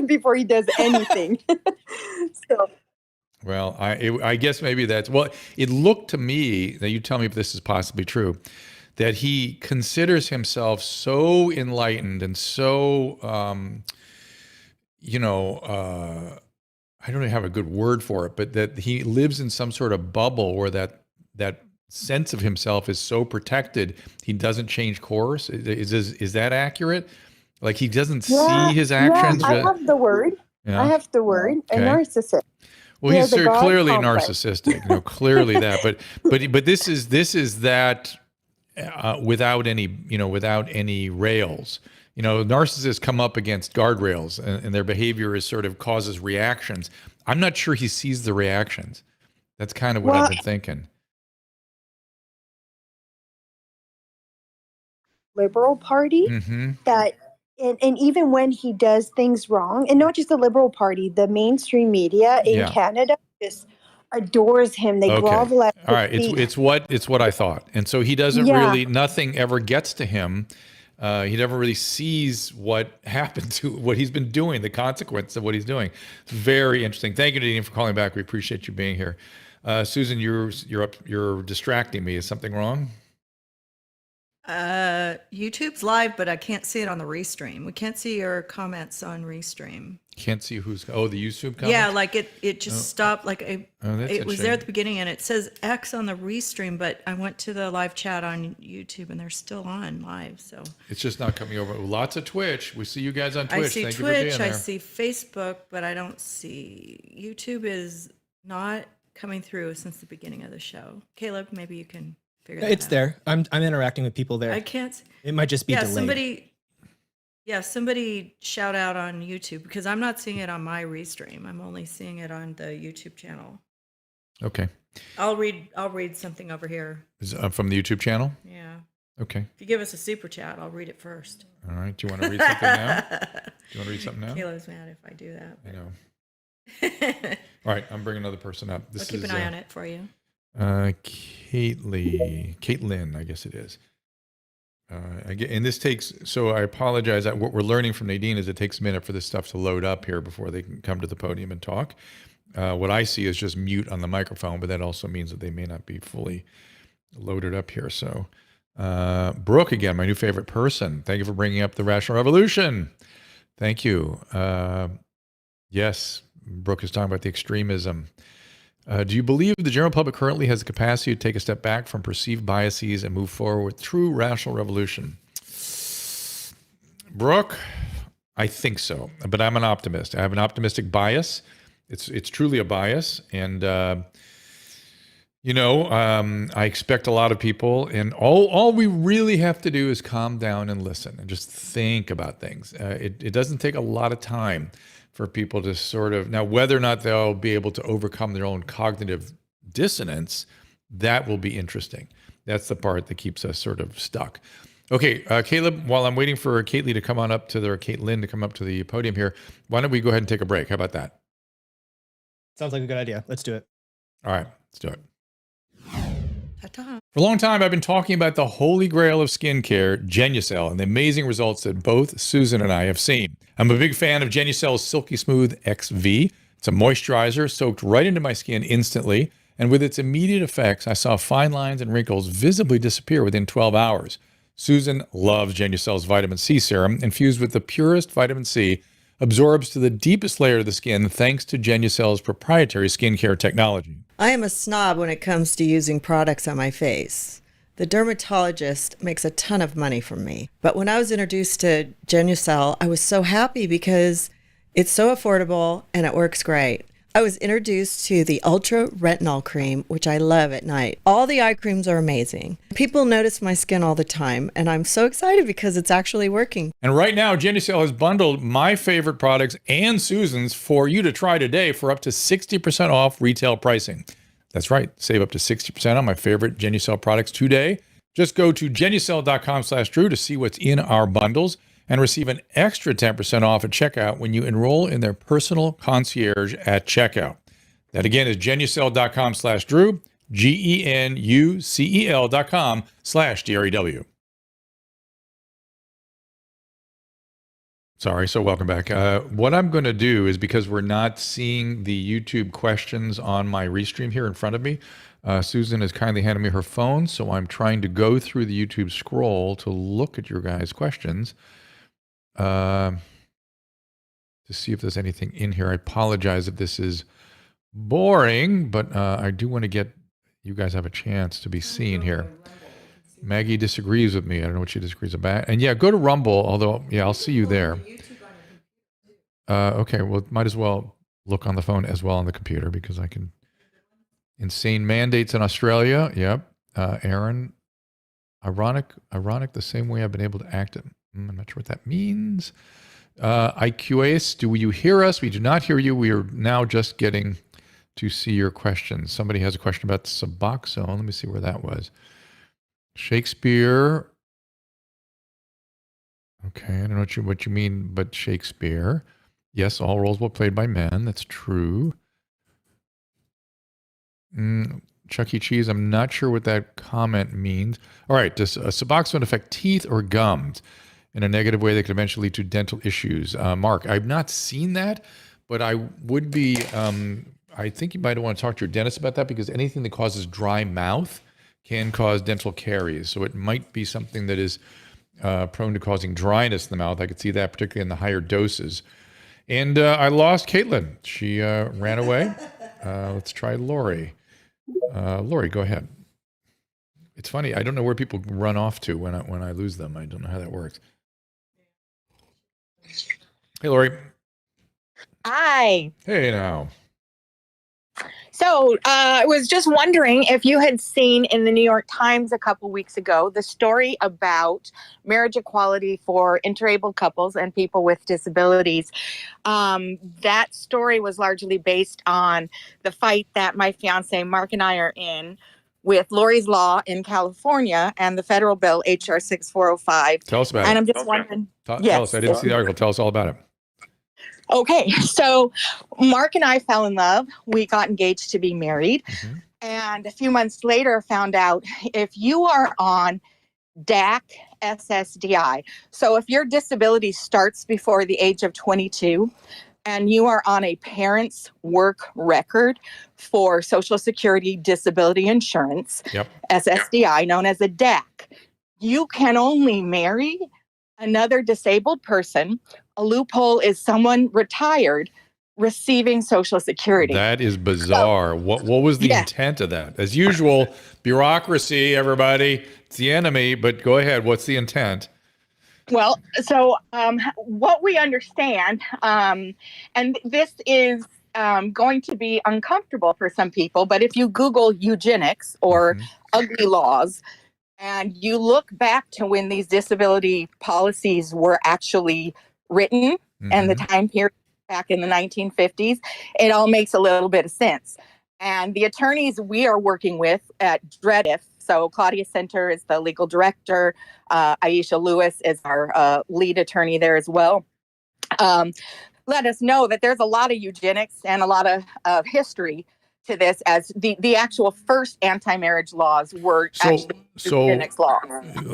before he does anything. So. Well, I guess maybe that's, it looked to me, now you tell me if this is possibly true, that he considers himself so enlightened and so, I don't even have a good word for it, but that he lives in some sort of bubble where that sense of himself is so protected, he doesn't change course. Is that accurate? Like he doesn't see his actions? Yeah, I have the word. Yeah. I have the word. A narcissist. Well, he's clearly narcissistic, clearly that, but this is that without any rails. Narcissists come up against guardrails, and their behavior is sort of causes reactions. I'm not sure he sees the reactions. That's kind of what I've been thinking. Liberal Party that. And even when he does things wrong, and not just the Liberal Party, the mainstream media in Canada just adores him. They grovel at his feet. It's what I thought. And so he doesn't really, nothing ever gets to him He never really sees what happened to what he's been doing, the consequence of what he's doing. It's very interesting. Thank you, Nadine, for calling back. We appreciate you being here. Susan, you're distracting me. Is something wrong? YouTube's live, but I can't see it on the restream. We can't see your comments on restream. Can't see the YouTube comment? Yeah, like it just stopped. Like it was there at the shame. beginning, and it says X on the restream, but I went to the live chat on YouTube, and they're still on live. So It's just not coming over. Lots of Twitch. We see you guys on Twitch. I see Thank you for being Twitch, there. I see Facebook, but I don't see YouTube is not coming through since the beginning of the show. Caleb, maybe you can figure that out. It's there. I'm interacting with people there. I can't. It might just be delayed. Somebody shout out on YouTube because I'm not seeing it on my restream. I'm only seeing it on the YouTube channel. Okay. I'll read something over here. From the YouTube channel? Yeah. Okay. If you give us a super chat, I'll read it first. All right. Do you want to read something now? Do you want to read something now? Caleb's mad if I do that. I know. All right. I'm bringing another person up. I'll keep an eye on it for you. Caitlin, I guess it is. And this takes, so I apologize. What we're learning from Nadine is it takes a minute for this stuff to load up here before they can come to the podium and talk. What I see is just mute on the microphone, but that also means that they may not be fully loaded up here. So, Brooke, again, my new favorite person. Thank you for bringing up the Rational Revolution. Thank you. Yes, Brooke is talking about the extremism. Do you believe the general public currently has the capacity to take a step back from perceived biases and move forward with true rational revolution? Brooke, I think so, but I'm an optimist. I have an optimistic bias. It's truly a bias, and I expect a lot of people, and all we really have to do is calm down and listen and just think about things. It doesn't take a lot of time for people to sort of, now whether or not they'll be able to overcome their own cognitive dissonance, that will be interesting. That's the part that keeps us sort of stuck. Okay, Caleb, while I'm waiting for Caitlin to come up to the podium here, why don't we go ahead and take a break? How about that? Sounds like a good idea. Let's do it. All right, let's do it. Ta-ta. For a long time, I've been talking about the holy grail of skincare, Genucel, and the amazing results that both Susan and I have seen. I'm a big fan of Genucel's Silky Smooth XV. It's a moisturizer soaked right into my skin instantly, and with its immediate effects, I saw fine lines and wrinkles visibly disappear within 12 hours. Susan loves Genucel's vitamin C serum, infused with the purest vitamin C, absorbs to the deepest layer of the skin thanks to Genucel's proprietary skincare technology. I am a snob when it comes to using products on my face. The dermatologist makes a ton of money from me. But when I was introduced to Genucel, I was so happy because it's so affordable and it works great. I was introduced to the Ultra Retinol Cream, which I love at night. All the eye creams are amazing. People notice my skin all the time, and I'm so excited because it's actually working. And right now, Genucel has bundled my favorite products and Susan's for you to try today for up to 60% off retail pricing. That's right. Save up to 60% on my favorite Genucel products today. Just go to genucel.com/Drew to see what's in our bundles and receive an extra 10% off at checkout when you enroll in their personal concierge at checkout. That again is genucel.com/Drew, GENUCEL.com/DREW. Sorry, so welcome back. What I'm going to do is, because we're not seeing the YouTube questions on my restream here in front of me, Susan has kindly handed me her phone, so I'm trying to go through the YouTube scroll to look at your guys' questions to see if there's anything in here. I apologize if this is boring, but I do want to get you guys have a chance to be seen here. Maggie disagrees with me. I don't know what she disagrees about. And yeah, go to Rumble, although, yeah, I'll see you there. Okay, well, might as well look on the phone as well on the computer because I can. Insane mandates in Australia. Yep. Aaron, ironic, the same way I've been able to act. I'm not sure what that means. IQAS, do you hear us? We do not hear you. We are now just getting to see your questions. Somebody has a question about Suboxone. Let me see where that was. Shakespeare. Okay, I don't know what you mean, but Shakespeare. Yes, all roles were played by men. That's true. Chuck E. Cheese, I'm not sure what that comment means. All right, does Suboxone affect teeth or gums? in a negative way that could eventually lead to dental issues. Mark, I've not seen that, but I would be, I think you might want to talk to your dentist about that, because anything that causes dry mouth can cause dental caries. So it might be something that is prone to causing dryness in the mouth. I could see that particularly in the higher doses. And I lost Caitlin. She ran away. Let's try Lori. Lori, go ahead. It's funny. I don't know where people run off to when I lose them. I don't know how that works. Hey, Lori. Hi. Hey, now. So I was just wondering if you had seen in the New York Times a couple weeks ago the story about marriage equality for interabled couples and people with disabilities. That story was largely based on the fight that my fiance Mark and I are in with Lori's Law in California and the federal bill HR 6405. Tell us about it. And I'm just wondering. Tell us. I didn't see the article. Tell us all about it. Okay, so Mark and I fell in love. We got engaged to be married. Mm-hmm. And a few months later found out if you are on DAC SSDI, so if your disability starts before the age of 22 and you are on a parent's work record for Social Security Disability Insurance, SSDI, known as a DAC, you can only marry another disabled person. A loophole is someone retired receiving Social Security. That is bizarre. So, what was the intent of that? As usual, bureaucracy, everybody, it's the enemy, but go ahead. What's the intent? Well, so what we understand, and this is going to be uncomfortable for some people, but if you Google eugenics or ugly laws, and you look back to when these disability policies were actually written and the time period back in the 1950s, it all makes a little bit of sense. And the attorneys we are working with at DREDIF, so Claudia Center is the legal director, Aisha Lewis is our lead attorney there as well, let us know that there's a lot of eugenics and a lot of history to this, as the actual first anti-marriage laws were actually eugenics laws.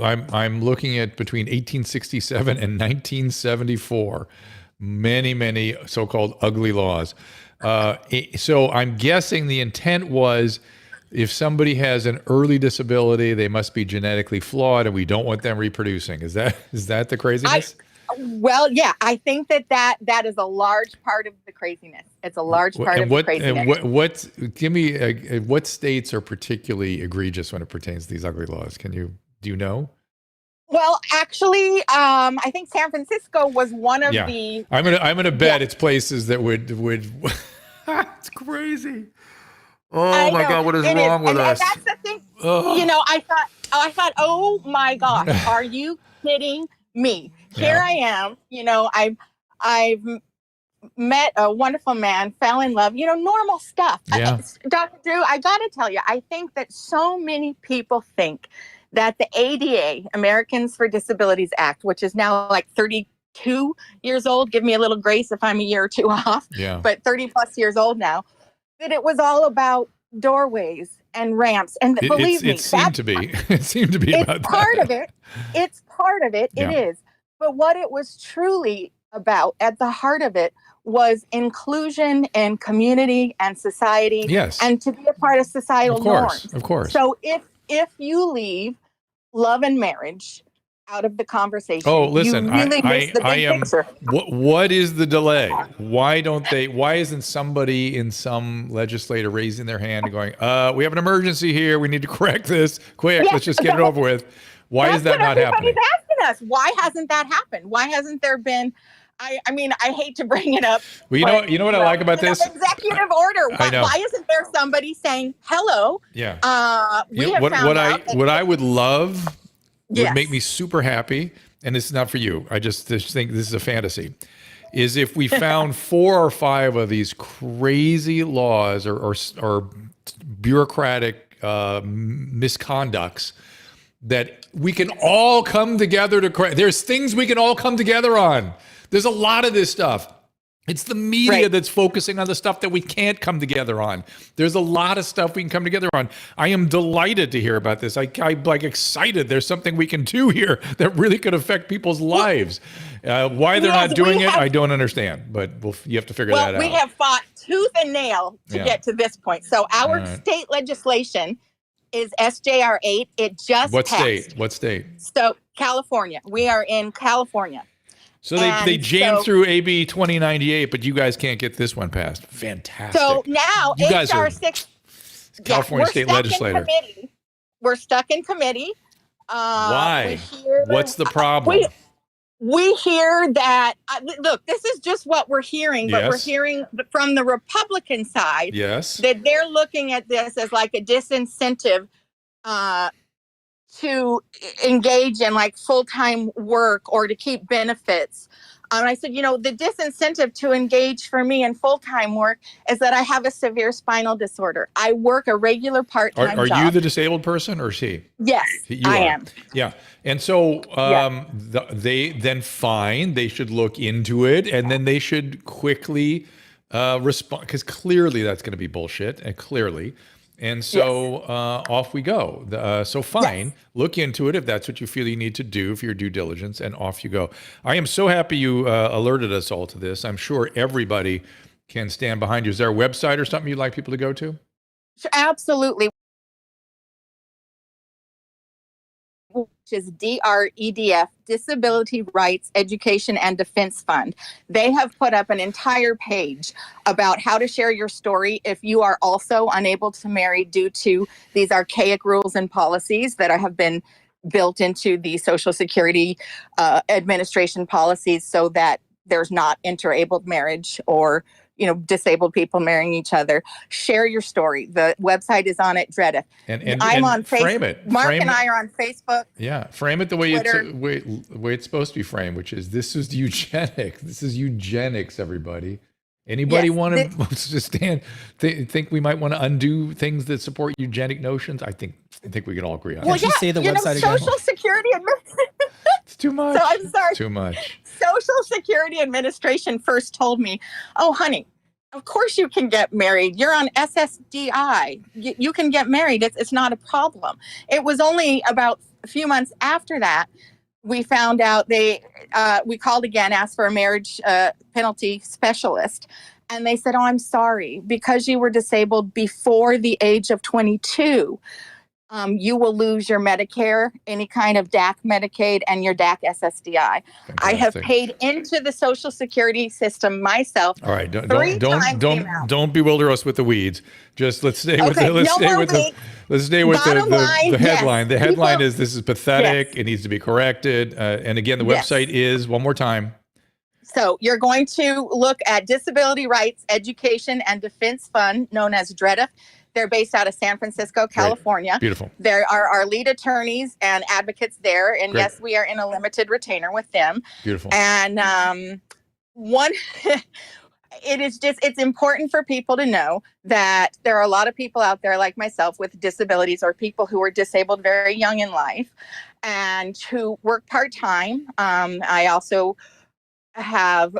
I'm looking at between 1867 and 1974, many so-called ugly laws. So I'm guessing the intent was, if somebody has an early disability, they must be genetically flawed, and we don't want them reproducing. Is that the craziness? Well, yeah, I think that is a large part of the craziness. It's a large part of the craziness. Give me what states are particularly egregious when it pertains to these ugly laws? Do you know? Well, actually, I think San Francisco was one of the. I'm gonna bet it's places that would. It's crazy. Oh my God, what is wrong with us? And that's the thing. Ugh. You know, I thought, oh my gosh, are you kidding me? Here I am, you know, I've met a wonderful man, fell in love, you know, normal stuff. Dr. Drew, I got to tell you, I think that so many people think that the ADA, Americans for Disabilities Act, which is now like 32 years old, give me a little grace if I'm a year or two off, but 30 plus years old now, that it was all about doorways and ramps. And believe me, it seemed to be about that. It's part of it. It is. But what it was truly about, at the heart of it, was inclusion and community and society, and to be a part of societal norms. Of course. So if you leave love and marriage out of the conversation, listen, you really miss the big picture. What is the delay? Why isn't somebody in some legislator raising their hand and going, we have an emergency here, we need to correct this quick, let's just get it over with? Why is that not happening? Asking us, why hasn't that happened? Why hasn't there been? I mean, I hate to bring it up. Well, you know what I like about this? Executive order. Why isn't there somebody saying, hello? Yeah. What I would love would make me super happy, and this is not for you, I just think this is a fantasy, is if we found 4 or 5 of these crazy laws or bureaucratic misconducts that we can all come together to correct. There's things we can all come together on. There's a lot of this stuff. It's the media that's focusing on the stuff that we can't come together on. There's a lot of stuff we can come together on. I am delighted to hear about this. I'm like excited. There's something we can do here that really could affect people's lives. Why they're not doing it, I don't understand. But you have to figure that out. We have fought tooth and nail to get to this point. So our state legislation is SJR 8. It just passed. What state? So California. We are in California. So they jammed through AB 2098, but you guys can't get this one passed. Fantastic. So now you guys HR are 6, California state legislator. We're stuck in committee. Why? What's the problem? We hear that, look, this is just what we're hearing, but we're hearing from the Republican side that they're looking at this as like a disincentive to engage in like full-time work or to keep benefits. And I said, the disincentive to engage for me in full-time work is that I have a severe spinal disorder. I work a regular part-time job. Are you the disabled person or is he? Yes, I am. Yeah. And so they should look into it and then they should quickly respond, because clearly that's going to be bullshit, and clearly. And so off we go. So fine, look into it if that's what you feel you need to do for your due diligence, and off you go. I am so happy you alerted us all to this. I'm sure everybody can stand behind you. Is there a website or something you'd like people to go to? Absolutely. Which is DREDF, Disability Rights Education and Defense Fund. They have put up an entire page about how to share your story if you are also unable to marry due to these archaic rules and policies that have been built into the Social Security Administration policies, so that there's not interabled marriage or disabled people marrying each other. Share your story. The website is on it, DREDF. And I'm on Facebook. Frame it. Mark and I are on Facebook. Yeah, frame it the way it's supposed to be framed, which is this is eugenics. This is eugenics, everybody. Anybody want to think we might want to undo things that support eugenic notions? I think we can all agree on that. Can you say the website again? Social Security It's too much. So I'm sorry. Too much. Social Security Administration first told me, "Oh, honey, of course you can get married. You're on SSDI. You can get married. It's not a problem." It was only about a few months after that we found out we called again, asked for a marriage penalty specialist, and they said, "Oh, I'm sorry, because you were disabled before the age of 22. You will lose your Medicare, any kind of DAC Medicaid, and your DAC SSDI. Fantastic. I have paid into the Social Security system myself. All right, don't bewilder us with the weeds. Just let's stay with the headline. The headline is this is pathetic. Yes. It needs to be corrected. And again, the website is one more time. So you're going to look at Disability Rights Education and Defense Fund, known as DREDF. They're based out of San Francisco, California. Great. Beautiful. There are our lead attorneys and advocates there. And Great. Yes, we are in a limited retainer with them. Beautiful. And it's important for people to know that there are a lot of people out there like myself with disabilities, or people who are disabled very young in life and who work part-time. I also have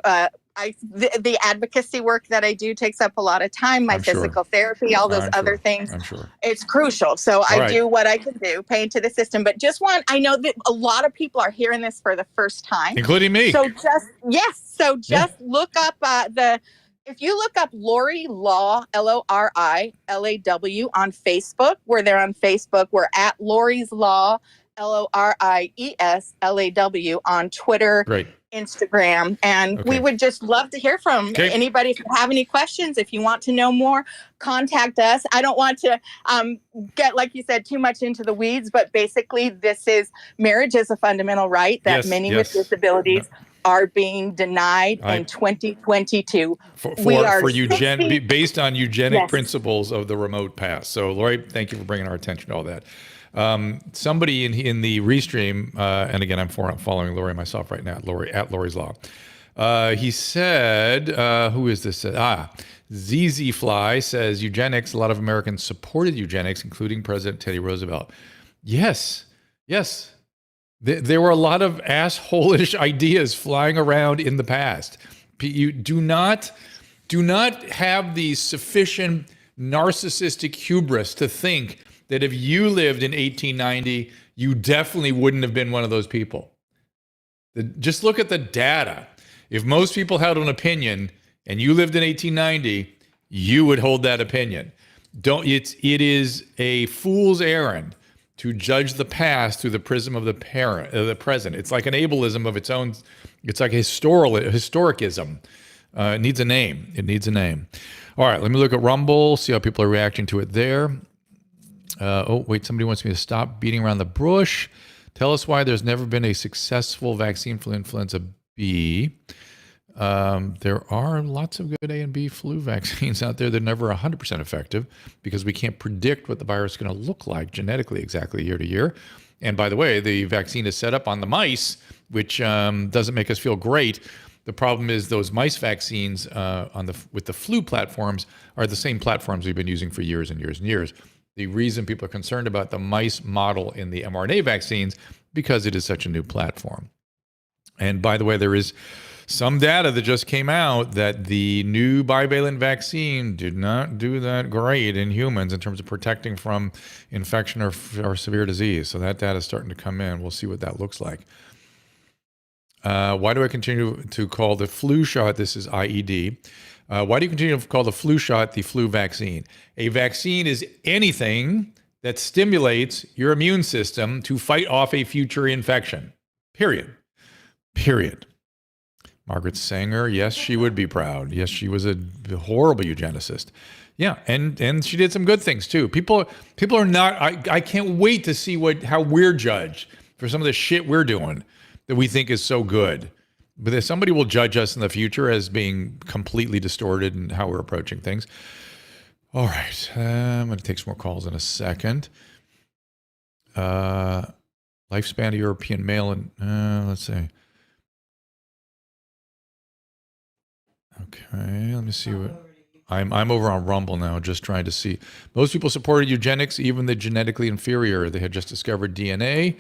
the advocacy work that I do takes up a lot of time, my physical therapy, all those other things. I'm sure. It's crucial. So I do what I can do, pay into the system. But I know that a lot of people are hearing this for the first time. Including me. So just look up if you look up Lori Law, LORILAW on Facebook, we're there on Facebook. We're at Lori's Law, LORIESLAW on Twitter. Great. Instagram, and we would just love to hear from anybody. If you have any questions, if you want to know more, contact us. I don't want to get, like you said, too much into the weeds, but basically marriage is a fundamental right that many with disabilities are being denied in 2022. Based on eugenic principles of the remote past. So Lori, thank you for bringing our attention to all that. Somebody in the restream, and again, I'm following Lori myself right now at Lori's Law. He said, who is this? ZZ Fly says eugenics. A lot of Americans supported eugenics, including President Teddy Roosevelt. Yes. There were a lot of asshole-ish ideas flying around in the past. You do not have the sufficient narcissistic hubris to think that if you lived in 1890, you definitely wouldn't have been one of those people. Just look at the data. If most people held an opinion and you lived in 1890, you would hold that opinion. It is a fool's errand to judge the past through the prism of the present. It's like an ableism of its own. It's like historicism. It needs a name. It needs a name. All right, let me look at Rumble, see how people are reacting to it there. Oh, wait, somebody wants me to stop beating around the bush. Tell us why there's never been a successful vaccine for influenza B. There are lots of good A and B flu vaccines out there. They're never 100% effective because we can't predict what the virus is going to look like genetically exactly year to year. And by the way, the vaccine is set up on the mice, which doesn't make us feel great. The problem is those mice vaccines with the flu platforms are the same platforms we've been using for years and years and years. The reason people are concerned about the mice model in the mRNA vaccines because it is such a new platform. And by the way, there is some data that just came out that the new bivalent vaccine did not do that great in humans in terms of protecting from infection or severe disease. So that data is starting to come in. We'll see what that looks like. Why do I continue to call the flu shot, this is IED, why do you continue to call the flu shot the flu vaccine? A vaccine is anything that stimulates your immune system to fight off a future infection. Period. Margaret Sanger, yes, she would be proud. Yes, she was a horrible eugenicist. Yeah, and she did some good things too. People are not. I can't wait to see how we're judged for some of the shit we're doing that we think is so good. But if somebody will judge us in the future as being completely distorted in how we're approaching things. All right, I'm going to take some more calls in a second. Lifespan of European male, and let's see. Okay, let me see what. I'm over on Rumble now, just trying to see. Most people supported eugenics, even the genetically inferior. They had just discovered DNA,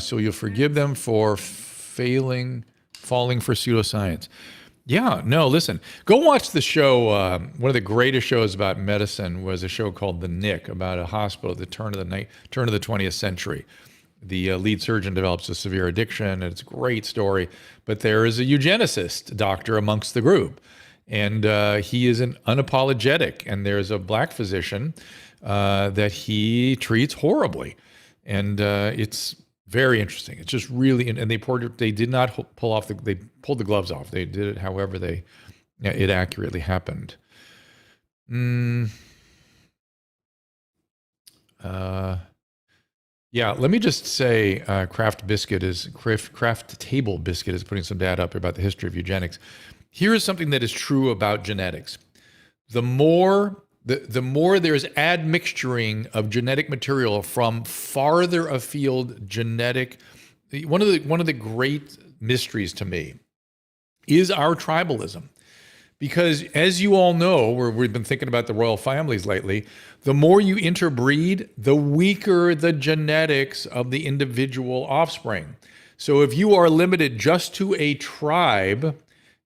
so you'll forgive them for falling for pseudoscience. Yeah, no, listen, go watch the show. One of the greatest shows about medicine was a show called The Nick, about a hospital at the turn of the 20th century. The lead surgeon develops a severe addiction, and it's a great story. But there is a eugenicist doctor amongst the group, and he is unapologetic. And there's a black physician that he treats horribly, and it's very interesting. It's just really, and they did not they pulled the gloves off. They did it however it accurately happened. Yeah, let me just say, Kraft Table Biscuit is putting some data up about the history of eugenics. Here is something that is true about genetics. The more there's admixturing of genetic material from farther afield genetic, one of the great mysteries to me is our tribalism. Because as you all know, we've been thinking about the royal families lately, the more you interbreed, the weaker the genetics of the individual offspring. So if you are limited just to a tribe,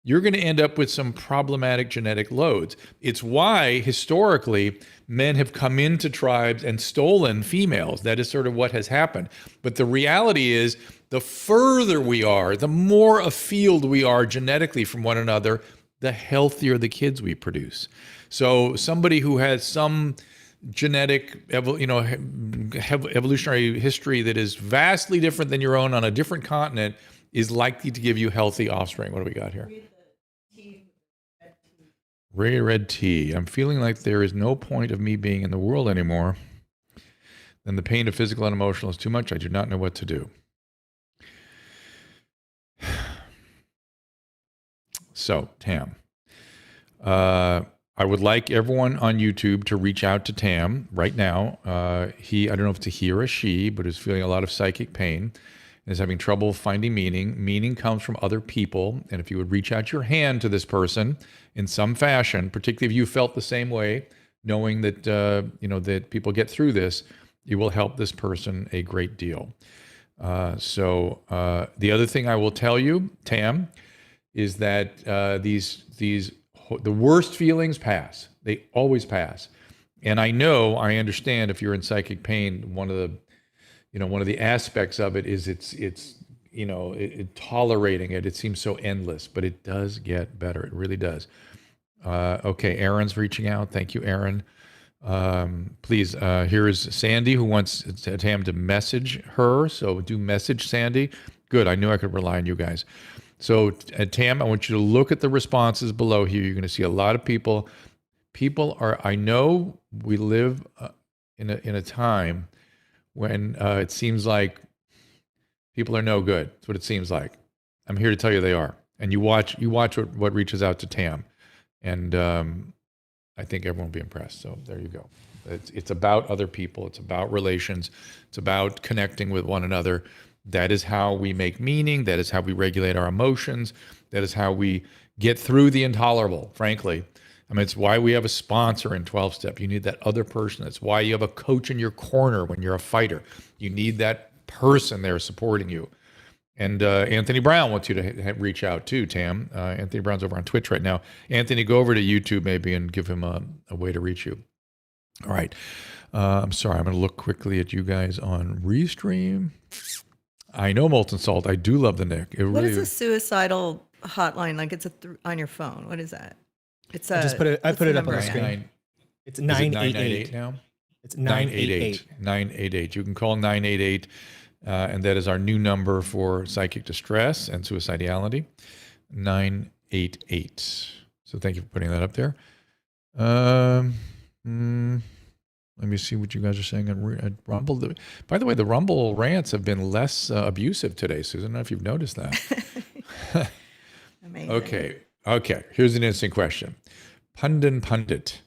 you're going to end up with some problematic genetic loads. It's why, historically, men have come into tribes and stolen females. That is sort of what has happened. But the reality is, the further we are, the more afield we are genetically from one another, the healthier the kids we produce. So somebody who has some genetic, evolutionary history that is vastly different than your own on a different continent is likely to give you healthy offspring. What do we got here? Red tea. I'm feeling like there is no point of me being in the world anymore. Then the pain of physical and emotional is too much. I do not know what to do. So, Tam, I would like everyone on YouTube to reach out to Tam right now. I don't know if it's a he or a she, but is feeling a lot of psychic pain and is having trouble finding meaning. Meaning comes from other people. And if you would reach out your hand to this person in some fashion, particularly if you felt the same way, knowing that, that people get through this, it will help this person a great deal. The other thing I will tell you, Tam, is that the worst feelings pass. They always pass. And I understand if you're in psychic pain, one of the aspects of it is it's tolerating it. It seems so endless, but it does get better. It really does. Okay, Aaron's reaching out. Thank you, Aaron. Please, here is Sandy who wants Tam to message her. So do message Sandy. Good. I knew I could rely on you guys. So Tam, I want you to look at the responses below here. You're going to see a lot of people. I know we live in a time when it seems like people are no good. That's what it seems like. I'm here to tell you they are. And you watch what reaches out to Tam. And I think everyone will be impressed. So there you go. It's about other people. It's about relations. It's about connecting with one another. That is how we make meaning. That is how we regulate our emotions. That is how we get through the intolerable, frankly. I mean, it's why we have a sponsor in 12-Step. You need that other person. It's why you have a coach in your corner when you're a fighter. You need that person there supporting you. And Anthony Brown wants you to reach out too, Tam. Anthony Brown's over on Twitch right now. Anthony, go over to YouTube maybe and give him a way to reach you. All right. I'm sorry. I'm going to look quickly at you guys on Restream. I know Molten Salt. I do love the Nick. What is a suicidal hotline? Like it's on your phone. What is that? It's I put it up on the screen. It's 988 now. It's 988. 988. You can call 988. And that is our new number for psychic distress and suicidality, 988. So thank you for putting that up there. Let me see what you guys are saying at Rumble. By the way, the Rumble rants have been less abusive today, Susan. I don't know if you've noticed that. Amazing. Okay. Here's an interesting question. Pundit.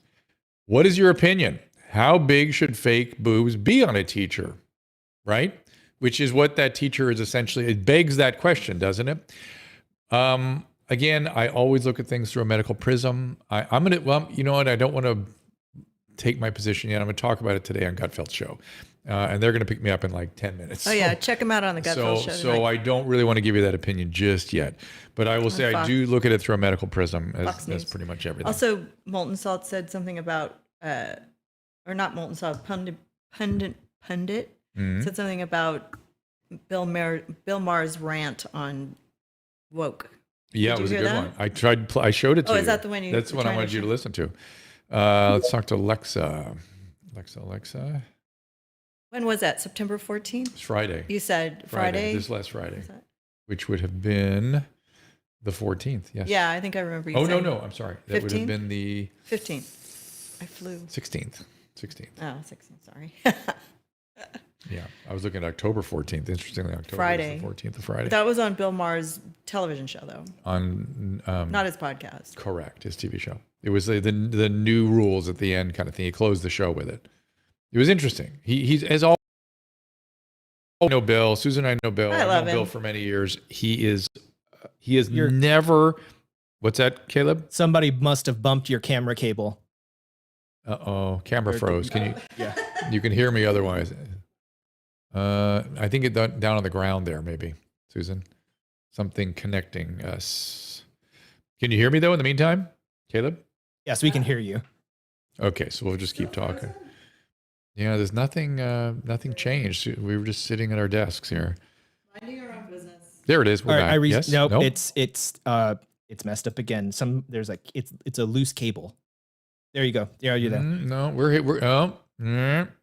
What is your opinion? How big should fake boobs be on a teacher? Right? Which is what that teacher is essentially. It begs that question, doesn't it? Again, I always look at things through a medical prism. You know what? I don't want to take my position yet. I'm going to talk about it today on Gutfeld's show. And they're going to pick me up in like 10 minutes. Oh, yeah. Check them out on the Gutfeld show. So I don't really want to give you that opinion just yet. But I will say I do look at it through a medical prism as pretty much everything. Also, Molten Salt said something about, or not Molten Salt, Pundit said something about Bill Maher's rant on woke. Yeah, it was a good one. I showed it to you. Oh, is that the one you? That's the one I wanted you to listen to. Let's talk to Alexa. Alexa. When was that? September 14th? It's Friday. You said Friday? This last Friday, which would have been the 14th. Yes. Yeah, I think I remember you saying. No, I'm sorry. That 15th? Would have been the 15th. I flew. 16th. Oh, 16th. Sorry. Yeah, I was looking at October 14th. Interestingly, October Friday. Was the 14th of Friday. That was on Bill Maher's television show, though. On not his podcast. Correct, his TV show. It was the new rules at the end kind of thing. He closed the show with it. It was interesting. He's as all. I know Bill. Susan and I know Bill. I love know him. Bill for many years. He is never. What's that, Caleb? Somebody must have bumped your camera cable. Camera froze. Can you? Yeah. You can hear me otherwise. I think it's down on the ground there, maybe, Susan. Something connecting us. Can you hear me though? In the meantime, Caleb. Yes, we can hear you. Okay, so we'll just keep talking. Yeah, there's nothing changed. We were just sitting at our desks here. Minding our own business. There it is. We're back. Yes? Nope. It's messed up again. It's a loose cable. There you go. Yeah, you're there. No, we're here.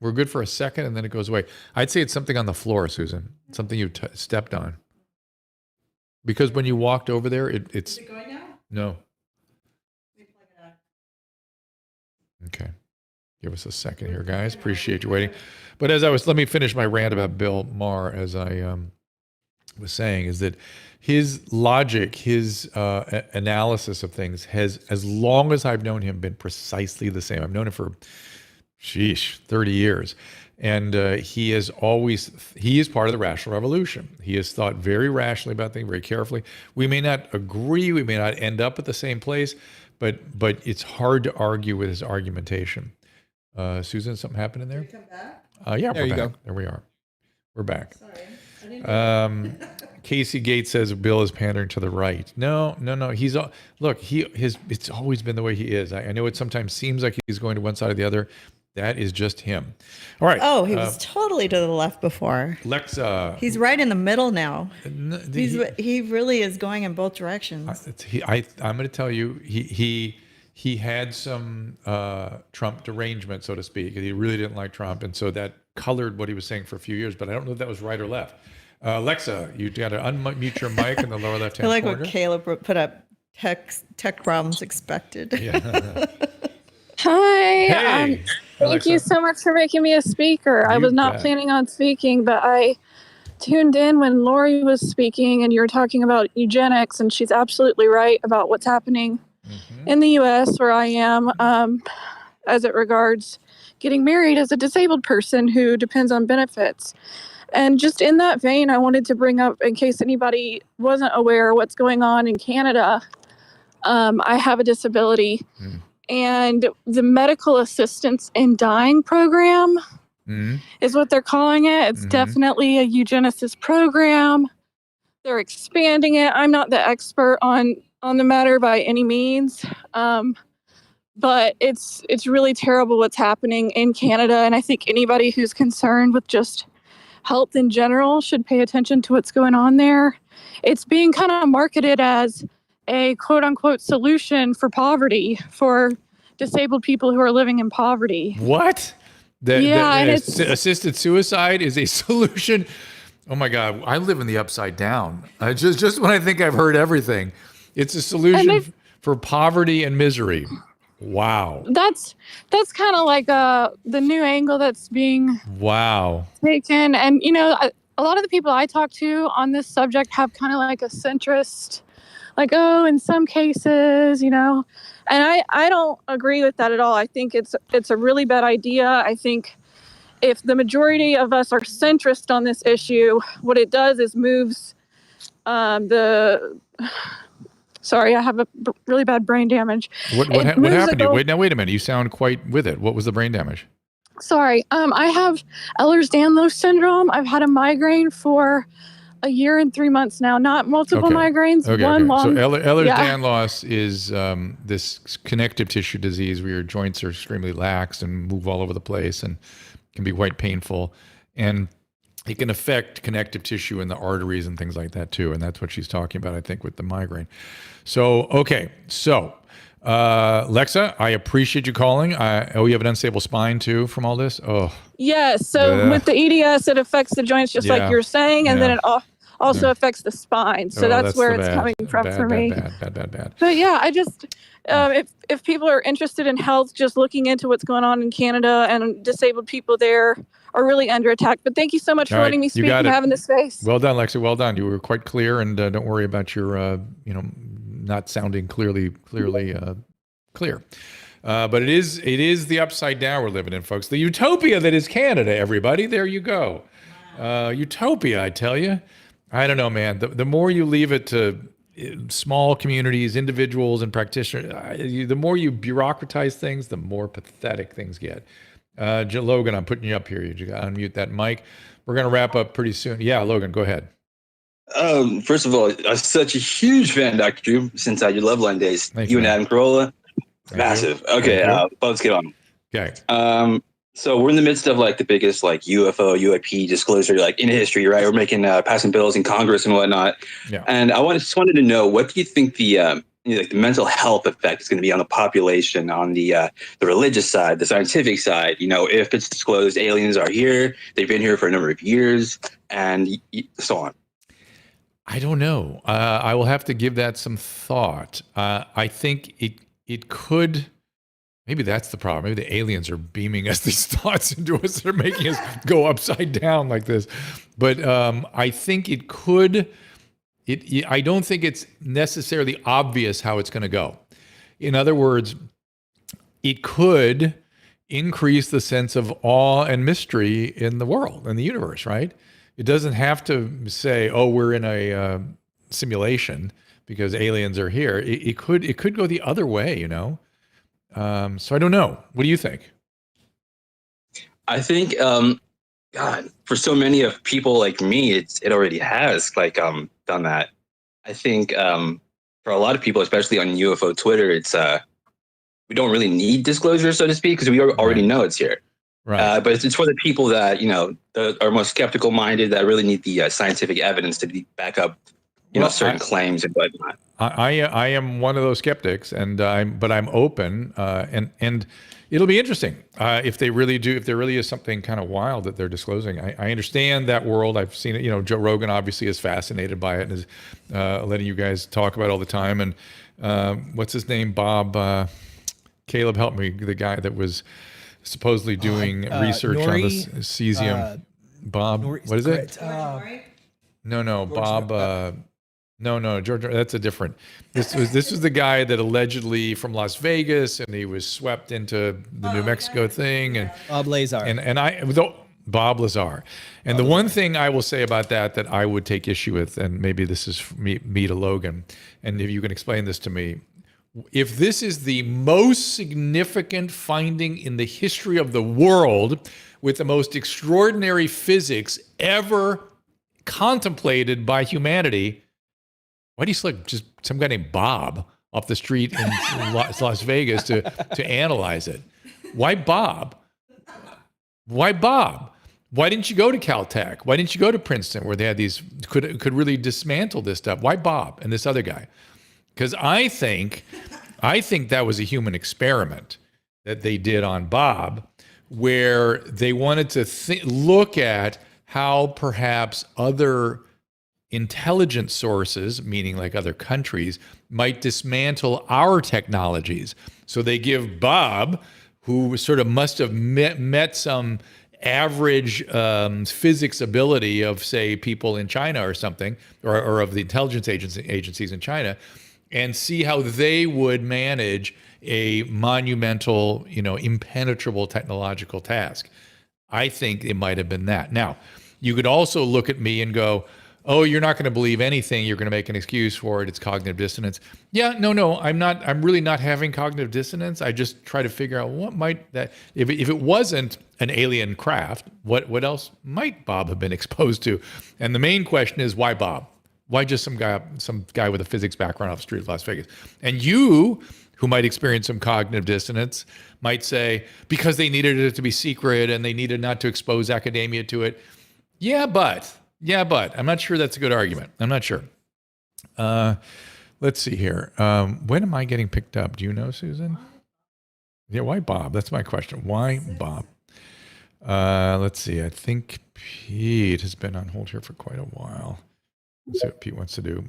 We're good for a second, and then it goes away. I'd say it's something on the floor, Susan. Something you stepped on. Because when you walked over there, it's. Is it going now? No. Okay. Give us a second here, guys. Appreciate you waiting. But let me finish my rant about Bill Maher, as I was saying, is that his logic, his analysis of things has, as long as I've known him, been precisely the same. I've known him for, 30 years. And he is part of the rational revolution. He has thought very rationally about things, very carefully. We may not agree, we may not end up at the same place, but it's hard to argue with his argumentation. Susan, something happened in there? Did you come back? Yeah, there we're you back. go. There we are. We're back. Sorry. Casey Gates says Bill is pandering to the right. No. It's always been the way he is. I know it sometimes seems like he's going to one side or the other. That is just him. All right. Oh, he was totally to the left before. Lexa. He's right in the middle now. He really is going in both directions. I'm going to tell you, he had some Trump derangement, so to speak. He really didn't like Trump, and so that colored what he was saying for a few years. But I don't know if that was right or left. Lexa, you got to unmute your mic in the lower left-hand corner. I like what Caleb put up. Tech problems expected. Yeah. Hi. Hey, thank you so much for making me a speaker. I was not planning on speaking, but I tuned in when Lori was speaking and you were talking about eugenics, and she's absolutely right about what's happening in the U.S. where I am as it regards getting married as a disabled person who depends on benefits. And just in that vein, I wanted to bring up, in case anybody wasn't aware what's going on in Canada, I have a disability. And the medical assistance in dying program is what they're calling it. It's definitely a eugenicist program. They're expanding it. I'm not the expert on the matter by any means, but it's really terrible what's happening in Canada. And I think anybody who's concerned with just health in general should pay attention to what's going on there. It's being kind of marketed as a quote unquote solution for poverty for disabled people who are living in poverty. What? Assisted suicide is a solution. Oh my God. I live in the upside down. Just when I think I've heard everything, it's a solution for poverty and misery. Wow. That's kind of like the new angle that's being taken. And, you know, a lot of the people I talk to on this subject have kind of like a centrist, like, oh, in some cases, you know, and I don't agree with that at all. I think it's a really bad idea. I think if the majority of us are centrist on this issue, what it does is moves Sorry, I have a really bad brain damage. What happened to you? Wait a minute. You sound quite with it. What was the brain damage? Sorry. I have Ehlers-Danlos syndrome. I've had a migraine for a year and 3 months now. Not multiple migraines, one long. So Ehlers-Danlos is this connective tissue disease where your joints are extremely lax and move all over the place and can be quite painful. And it can affect connective tissue in the arteries and things like that too. And that's what she's talking about, I think, with the migraine. So, okay. So, Lexa, I appreciate you calling. You have an unstable spine too from all this? Oh. Yes. So with the EDS, it affects the joints just like you're saying. And then it also affects the spine. So that's where it's coming from for me. Bad. But yeah, I just, if people are interested in health, just looking into what's going on in Canada and disabled people there are really under attack. But thank you so much for letting me speak and having this space. Well done, Lexa. Well done. You were quite clear, and don't worry about your, not sounding clearly clear. But it is the upside down we're living in, folks. The utopia that is Canada, everybody. There you go. Utopia, I tell you. I don't know, man. The more you leave it to small communities, individuals, and practitioners, the more you bureaucratize things, the more pathetic things get. Logan, I'm putting you up here. You got to unmute that mic. We're going to wrap up pretty soon. Yeah, Logan, go ahead. First of all, I'm such a huge fan, Dr. Drew, since your Loveline days. You and Adam Carolla, massive. Okay, let's get on. Okay. So we're in the midst of like the biggest like UFO, UAP disclosure like in history, right? We're making passing bills in Congress and whatnot. Yeah. And I just wanted to know, what do you think the mental health effect is going to be on the population, on the religious side, the scientific side? You know, if it's disclosed aliens are here, they've been here for a number of years, and so on. I don't know. I will have to give that some thought. I think it could. Maybe that's the problem. Maybe the aliens are beaming us these thoughts into us. They're making us go upside down like this. But I think it could. I don't think it's necessarily obvious how it's going to go. In other words, it could increase the sense of awe and mystery in the world, in the universe, right? It doesn't have to say, oh, we're in a simulation because aliens are here. It could go the other way, you know? So I don't know. What do you think? I think God, for so many of people like me, it already has like done that. I think for a lot of people, especially on UFO Twitter, it's we don't really need disclosure, so to speak, because we already know it's here. Right. But it's for the people that are most skeptical minded, that really need the scientific evidence to back up certain claims and whatnot. I am one of those skeptics, and I'm open, and it'll be interesting if they really do, if there really is something kind of wild that they're disclosing. I understand that world. I've seen it. Joe Rogan obviously is fascinated by it and is letting you guys talk about it all the time. And what's his name? Bob. Caleb, help me. The guy that was supposedly doing research on this cesium. Bob, what is it? No, Bob. No, George. That's a different. This was the guy that allegedly from Las Vegas, and he was swept into the New Mexico thing, and Bob Lazar. Bob Lazar. And the one thing I will say about that I would take issue with, and maybe this is me to Logan, and if you can explain this to me, if this is the most significant finding in the history of the world, with the most extraordinary physics ever contemplated by humanity, why do you select just some guy named Bob off the street in Las Vegas to analyze it? Why Bob? Why Bob? Why didn't you go to Caltech? Why didn't you go to Princeton, where they had these could really dismantle this stuff? Why Bob and this other guy? Because I think that was a human experiment that they did on Bob, where they wanted to look at how perhaps other intelligence sources, meaning like other countries, might dismantle our technologies. So they give Bob, who sort of must have met some average physics ability of, say, people in China or something, or of the intelligence agencies in China, and see how they would manage a monumental, impenetrable technological task. I think it might have been that. Now, you could also look at me and go, oh, you're not going to believe anything. You're going to make an excuse for it. It's cognitive dissonance. Yeah, no, I'm not. I'm really not having cognitive dissonance. I just try to figure out what might that, if it wasn't an alien craft, what else might Bob have been exposed to? And the main question is, why Bob? Why just some guy with a physics background off the street of Las Vegas? And you, who might experience some cognitive dissonance, might say, because they needed it to be secret and they needed not to expose academia to it. Yeah, but I'm not sure that's a good argument. I'm not sure. Let's see here. When am I getting picked up? Do you know, Susan? Yeah, why Bob? That's my question. Why Bob? Let's see. I think Pete has been on hold here for quite a while. Let's see what Pete wants to do.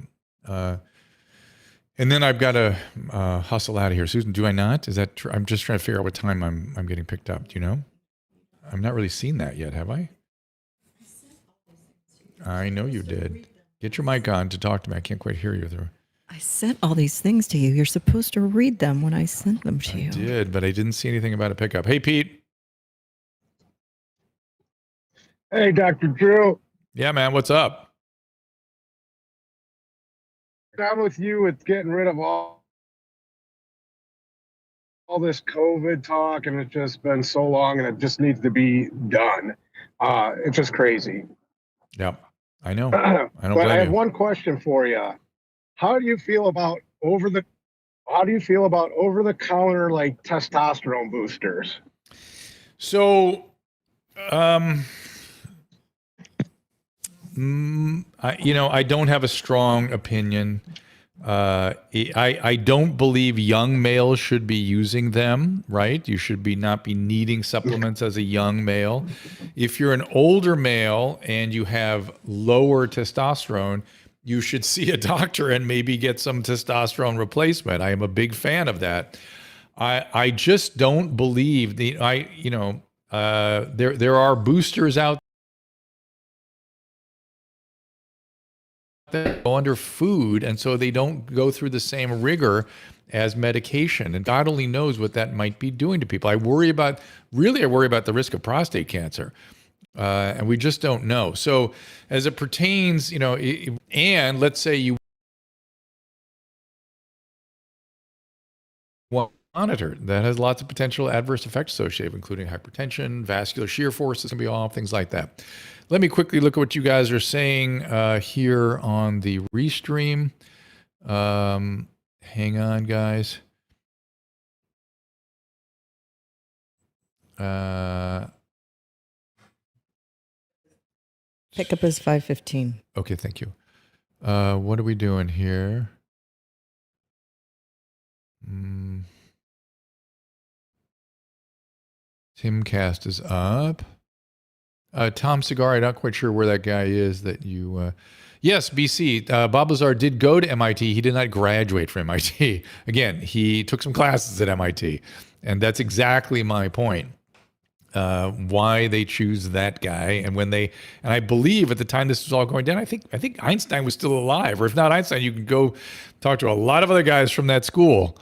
And then I've got to hustle out of here. Susan, do I not? Is that true? I'm just trying to figure out what time I'm getting picked up. Do you know? I've not really seen that yet, have I? I know you did. Get your mic on to talk to me. I can't quite hear you through. I sent all these things to you. You're supposed to read them when I sent them to you. I did, but I didn't see anything about a pickup. Hey, Pete. Hey, Dr. Drew. Yeah, man. What's up? I'm with you with getting rid of all this COVID talk, and it's just been so long, and it just needs to be done. It's just crazy. Yeah, I know. But I have one question for you. How do you feel about over the counter like testosterone boosters? So, I don't have a strong opinion. I don't believe young males should be using them, right? You should not be needing supplements as a young male. If you're an older male and you have lower testosterone, you should see a doctor and maybe get some testosterone replacement. I am a big fan of that. I just don't believe there are boosters out that go under food, and so they don't go through the same rigor as medication. And God only knows what that might be doing to people. I worry about the risk of prostate cancer. And we just don't know. So as it pertains, and let's say you want monitored. That has lots of potential adverse effects associated, including hypertension, vascular shear forces can be off, things like that. Let me quickly look at what you guys are saying here on the restream. Hang on, guys. Pickup is 5:15. Okay, thank you. What are we doing here? Timcast is up. Tom Cigar, I'm not quite sure where that guy is that you... yes, BC. Bob Lazar did go to MIT. He did not graduate from MIT. Again, he took some classes at MIT. And that's exactly my point. Why they choose that guy. And I believe at the time this was all going down, I think Einstein was still alive. Or if not Einstein, you can go talk to a lot of other guys from that school.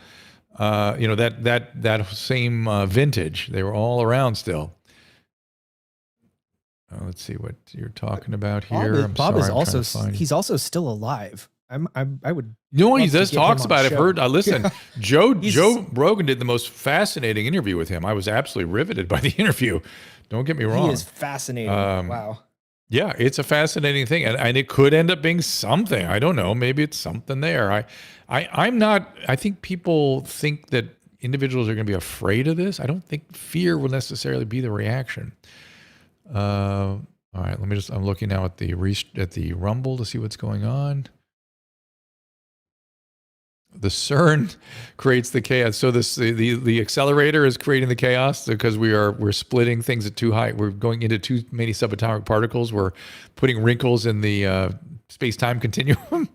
That same vintage. They were all around still. Let's see what you're talking about here. Bob is also he's also still alive. I would. You know what he does talks about? I've heard. Listen, Joe Rogan did the most fascinating interview with him. I was absolutely riveted by the interview. Don't get me wrong. He is fascinating. Wow. Yeah, it's a fascinating thing, and it could end up being something. I don't know. Maybe it's something there. I'm not. I think people think that individuals are going to be afraid of this. I don't think fear will necessarily be the reaction. All right, I'm looking now at the Rumble to see what's going on. The CERN creates the chaos. So the accelerator is creating the chaos because we're splitting things at too high. We're going into too many subatomic particles. We're putting wrinkles in the space-time continuum.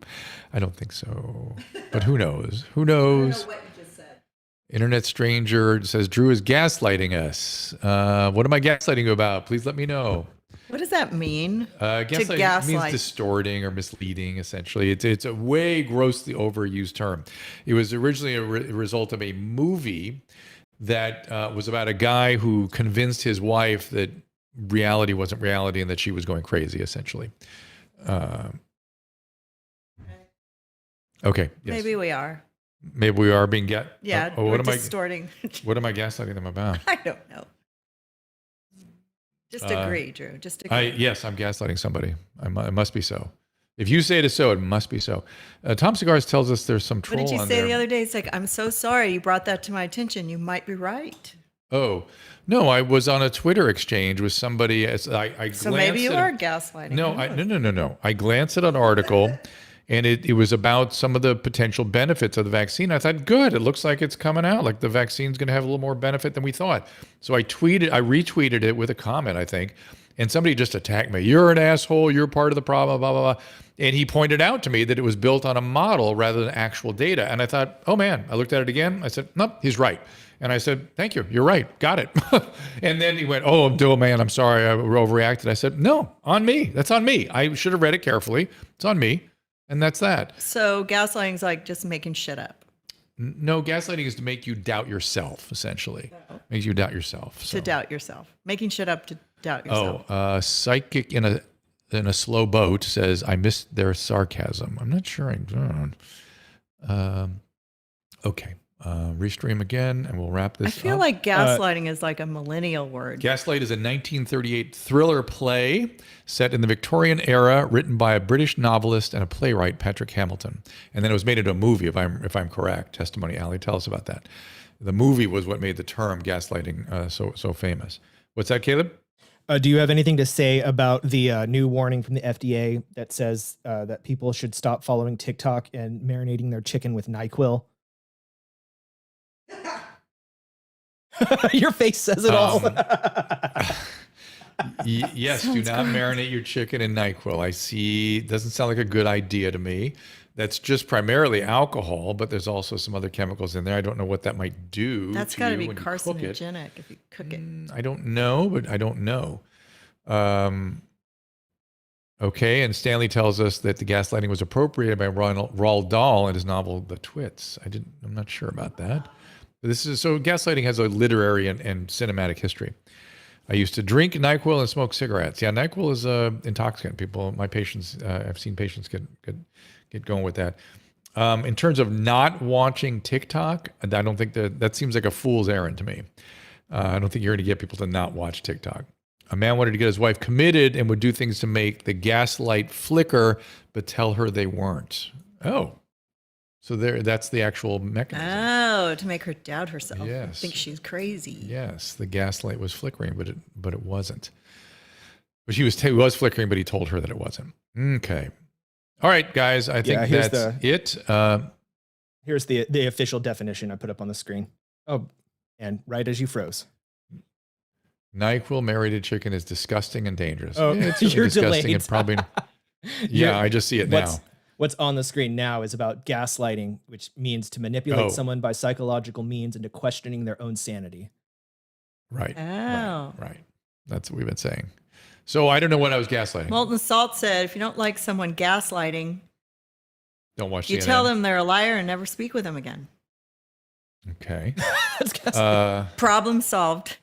I don't think so, but who knows? Who knows? I don't know what you just said. Internet Stranger says Drew is gaslighting us. What am I gaslighting you about? Please let me know. What does that mean? Gaslighting means distorting or misleading, essentially. It's a way grossly overused term. It was originally a result of a movie that was about a guy who convinced his wife that reality wasn't reality and that she was going crazy, essentially. Okay. Yes. Maybe we are. Maybe we are being we're distorting. What am I gaslighting them about? I don't know. Just agree, Drew. Just agree. Yes, I'm gaslighting somebody. It must be so. If you say it is so, it must be so. Tom Cigars tells us there's some troll on there. What did you say the other day? It's like, I'm so sorry you brought that to my attention. You might be right. Oh, no, I was on a Twitter exchange with somebody. So maybe you are gaslighting. No. I glanced at an article and it was about some of the potential benefits of the vaccine. I thought, good, it looks like it's coming out. Like the vaccine's going to have a little more benefit than we thought. So I retweeted it with a comment, I think. And somebody just attacked me. You're an asshole. You're part of the problem, blah, blah, blah. And he pointed out to me that it was built on a model rather than actual data. And I thought, oh man, I looked at it again. I said, nope, he's right. And I said, thank you. You're right. Got it. And then he went, oh, man, I'm sorry. I overreacted. I said, no, on me. That's on me. I should have read it carefully. It's on me. And that's that. So gaslighting is like just making shit up. No, gaslighting is to make you doubt yourself, essentially. Makes you doubt yourself. To doubt yourself. Making shit up to doubt yourself. Psychic in a slow boat says, I missed their sarcasm. I'm not sure I'm doing. Okay. Restream again, and we'll wrap this up. I feel like gaslighting is like a millennial word. Gaslight is a 1938 thriller play set in the Victorian era, written by a British novelist and a playwright, Patrick Hamilton. And then it was made into a movie, if I'm correct. Testimony Alley, tell us about that. The movie was what made the term gaslighting so famous. What's that, Caleb? Do you have anything to say about the new warning from the FDA that says that people should stop following TikTok and marinating their chicken with NyQuil? Your face says it all. Yes, do not marinate your chicken in NyQuil. I see. Doesn't sound like a good idea to me. That's just primarily alcohol, but there's also some other chemicals in there. I don't know what that might do. That's got to be carcinogenic if you cook it. I don't know, but I don't know. Okay, and Stanley tells us that the gaslighting was appropriated by Roald Dahl in his novel The Twits. I'm not sure about that. So gaslighting has a literary and cinematic history. I used to drink NyQuil and smoke cigarettes. Yeah, NyQuil is an intoxicant. My patients, I've seen patients get going with that. In terms of not watching TikTok, I don't think that seems like a fool's errand to me. I don't think you're going to get people to not watch TikTok. A man wanted to get his wife committed and would do things to make the gaslight flicker, but tell her they weren't. Oh, so that's the actual mechanism. Oh, to make her doubt herself. Yes. Think she's crazy. Yes, the gaslight was flickering, but it wasn't. But he was flickering, but he told her that it wasn't. Okay. All right, guys. I think that's it. Here's the official definition I put up on the screen. Oh, and right as you froze. NyQuil marinated chicken is disgusting and dangerous. Oh, it's you're disgusting delayed. and probably. Yeah, I just see it now. What's on the screen now is about gaslighting, which means to manipulate someone by psychological means into questioning their own sanity. Right. Oh. Right. That's what we've been saying. So I don't know what I was gaslighting. Molten Salt said, if you don't like someone gaslighting, don't watch you CNN. tell them they're a liar and never speak with them again. Okay. Problem solved.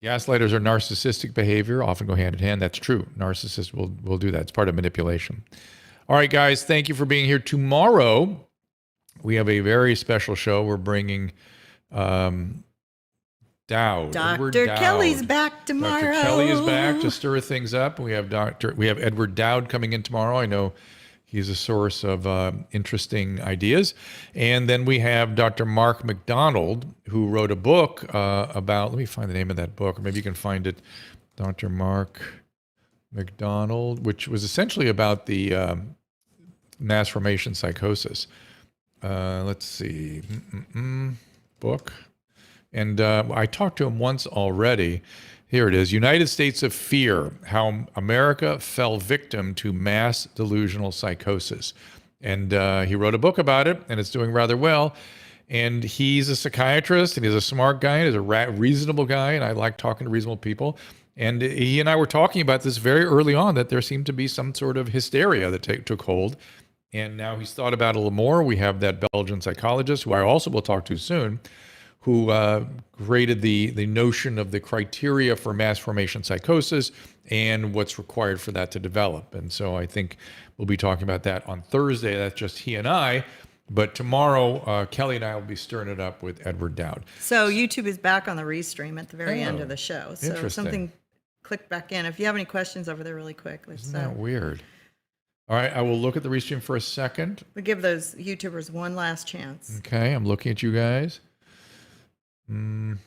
Gaslighters are narcissistic behavior, often go hand in hand. That's true. Narcissists will do that. It's part of manipulation. All right, guys, thank you for being here. Tomorrow, we have a very special show. We're bringing Dowd. Dr. Kelly's back tomorrow. Dr. Kelly is back to stir things up. We have Edward Dowd coming in tomorrow. I know he's a source of interesting ideas. And then we have Dr. Mark McDonald, who wrote a book about, let me find the name of that book, or maybe you can find it, Dr. Mark McDonald, which was essentially about the mass formation psychosis. Let's see, book. And I talked to him once already. Here it is, United States of Fear, How America Fell Victim to Mass Delusional Psychosis. And he wrote a book about it, and it's doing rather well. And he's a psychiatrist, and he's a smart guy, and he's a reasonable guy, and I like talking to reasonable people. And he and I were talking about this very early on, that there seemed to be some sort of hysteria that took hold. And now he's thought about it a little more. We have that Belgian psychologist, who I also will talk to soon, who created the notion of the criteria for mass formation psychosis and what's required for that to develop. And so I think we'll be talking about that on Thursday. That's just he and I. But tomorrow, Kelly and I will be stirring it up with Edward Dowd. So YouTube is back on the restream at the very end of the show. So interesting. something click back in. If you have any questions over there really quick. Isn't that weird? All right, I will look at the restream for a second. We give those YouTubers one last chance. Okay, I'm looking at you guys. I'm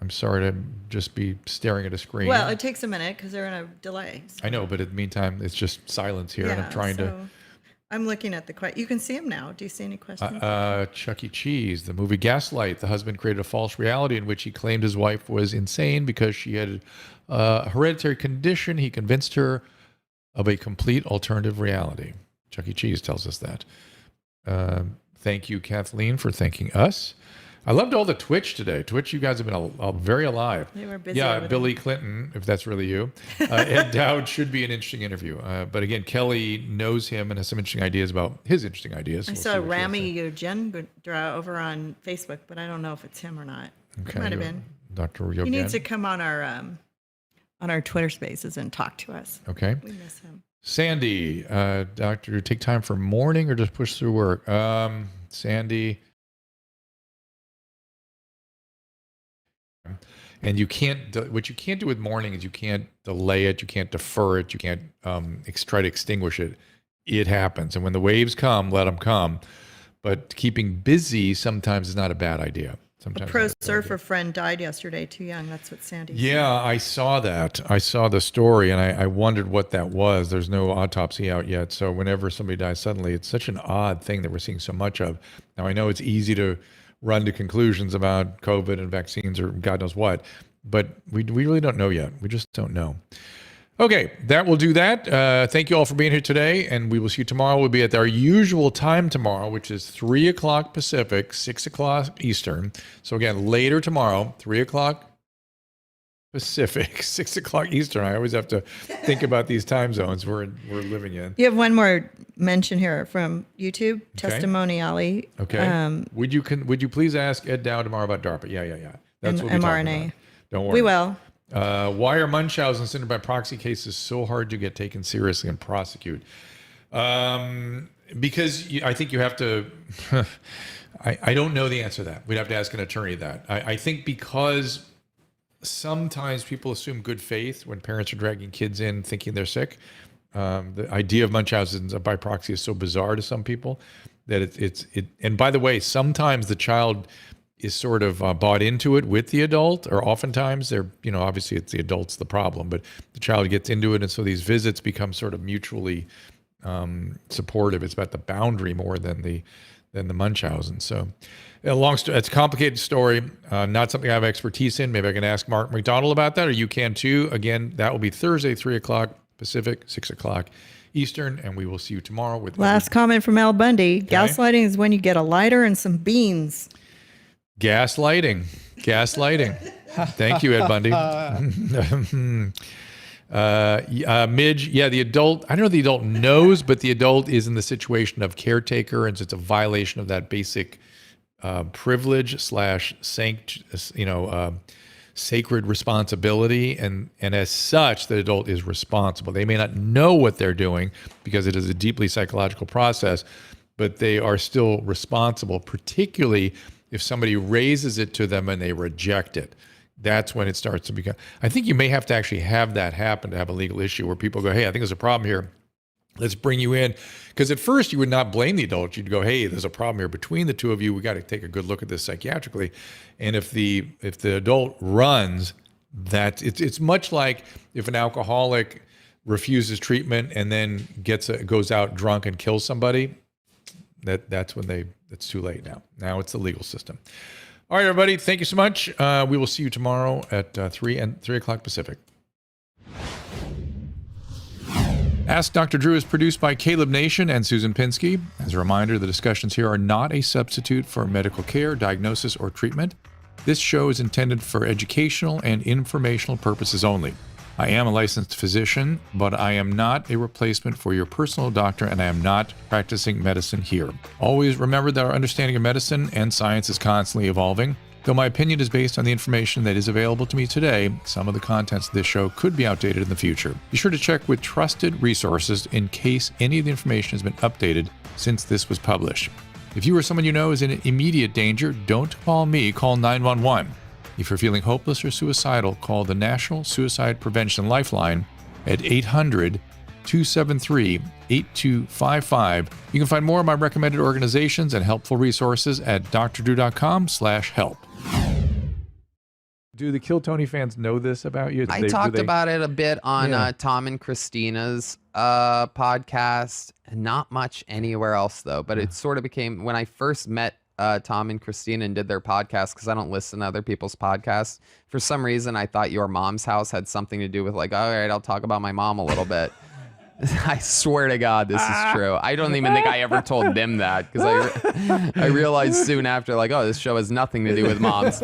sorry to just be staring at a screen. Well, it takes a minute because they're in a delay. So. I know, but in the meantime, it's just silence here, and I'm trying to. I'm looking at the question. You can see them now. Do you see any questions? Chuck E. Cheese, the movie Gaslight. The husband created a false reality in which he claimed his wife was insane because she had a hereditary condition. He convinced her of a complete alternative reality. Chuck E. Cheese tells us that. Thank you, Kathleen, for thanking us. I loved all the Twitch today. Twitch, you guys have been very alive. They were busy. Yeah, Billy Clinton, if that's really you. Ed Dowd should be an interesting interview. But again, Kelly knows him and has some interesting ideas about his interesting ideas. I saw Rami Yogendra over on Facebook, but I don't know if it's him or not. Okay, It might have been. Dr. Yogendra. He needs to come on our Twitter Spaces and talk to us. Okay. We miss him. Sandy, doctor, take time for morning or just push through work? Sandy. And you can't, what you can't do with morning is you can't delay it, you can't defer it, you can't try to extinguish it. It happens. And when the waves come, let them come. But keeping busy sometimes is not a bad idea. Sometimes a pro surfer friend died yesterday, too young. That's what Sandy said. Yeah, I saw that. I saw the story, and I wondered what that was. There's no autopsy out yet. So whenever somebody dies suddenly, it's such an odd thing that we're seeing so much of. Now, I know it's easy to run to conclusions about COVID and vaccines or God knows what, but we really don't know yet. We just don't know. Okay, that will do that. Thank you all for being here today, and we will see you tomorrow. We'll be at our usual time tomorrow, which is 3 o'clock Pacific, 6 o'clock Eastern. So again, later tomorrow, 3 o'clock Pacific, 6 o'clock Eastern. I always have to think about these time zones we're living in. You have one more mention here from YouTube, testimonially. Okay. Would you please ask Ed Dowd tomorrow about DARPA? Yeah. That's what we're talking about. Don't worry. We will. Why are Munchausen syndrome by proxy cases so hard to get taken seriously and prosecute? Because I think you have to. I don't know the answer to that. We'd have to ask an attorney that. I think because sometimes people assume good faith when parents are dragging kids in thinking they're sick. The idea of Munchausen's by proxy is so bizarre to some people that it. And by the way, sometimes the child is sort of bought into it with the adult, or oftentimes they're, obviously it's the adult's the problem, but the child gets into it. And so these visits become sort of mutually supportive. It's about the boundary more than the Munchausen. So it's a complicated story, not something I have expertise in. Maybe I can ask Mark McDonald about that, or you can too. Again, that will be Thursday, 3:00 Pacific, 6:00 Eastern, and we will see you tomorrow with last comment from Al Bundy. Okay. Gaslighting is when you get a lighter and some beans. Gaslighting. Thank you, Ed Bundy. Midge, yeah, the adult, I don't know if the adult knows, but the adult is in the situation of caretaker, and so it's a violation of that basic privilege / sacred responsibility, and as such, the adult is responsible. They may not know what they're doing because it is a deeply psychological process, but they are still responsible, particularly if somebody raises it to them and they reject it. That's when it starts to become, I think you may have to actually have that happen to have a legal issue where people go, hey, I think there's a problem here. Let's bring you in. Because at first you would not blame the adult. You'd go, hey, there's a problem here between the two of you. We got to take a good look at this psychiatrically. And if the adult runs, it's much like if an alcoholic refuses treatment and then goes out drunk and kills somebody. That's when it's too late now. Now it's the legal system. All right, everybody. Thank you so much. We will see you tomorrow at 3:00 Pacific. Ask Dr. Drew is produced by Caleb Nation and Susan Pinsky. As a reminder, the discussions here are not a substitute for medical care, diagnosis, or treatment. This show is intended for educational and informational purposes only. I am a licensed physician, but I am not a replacement for your personal doctor, and I am not practicing medicine here. Always remember that our understanding of medicine and science is constantly evolving. Though my opinion is based on the information that is available to me today, some of the contents of this show could be outdated in the future. Be sure to check with trusted resources in case any of the information has been updated since this was published. If you or someone you know is in immediate danger, don't call me, call 911. If you're feeling hopeless or suicidal, call the National Suicide Prevention Lifeline at 800-273-8255. You can find more of my recommended organizations and helpful resources at drdrew.com/help. Do the Kill Tony fans know this about you? I talked about it a bit on Tom and Christina's podcast. Not much anywhere else, though. But it sort of became, when I first met Tom and Christina and did their podcast, because I don't listen to other people's podcasts. For some reason, I thought Your Mom's House had something to do with, like, all right, I'll talk about my mom a little bit. I swear to God, this is true. I don't even think I ever told them that, because I realized soon after, like, oh, this show has nothing to do with moms.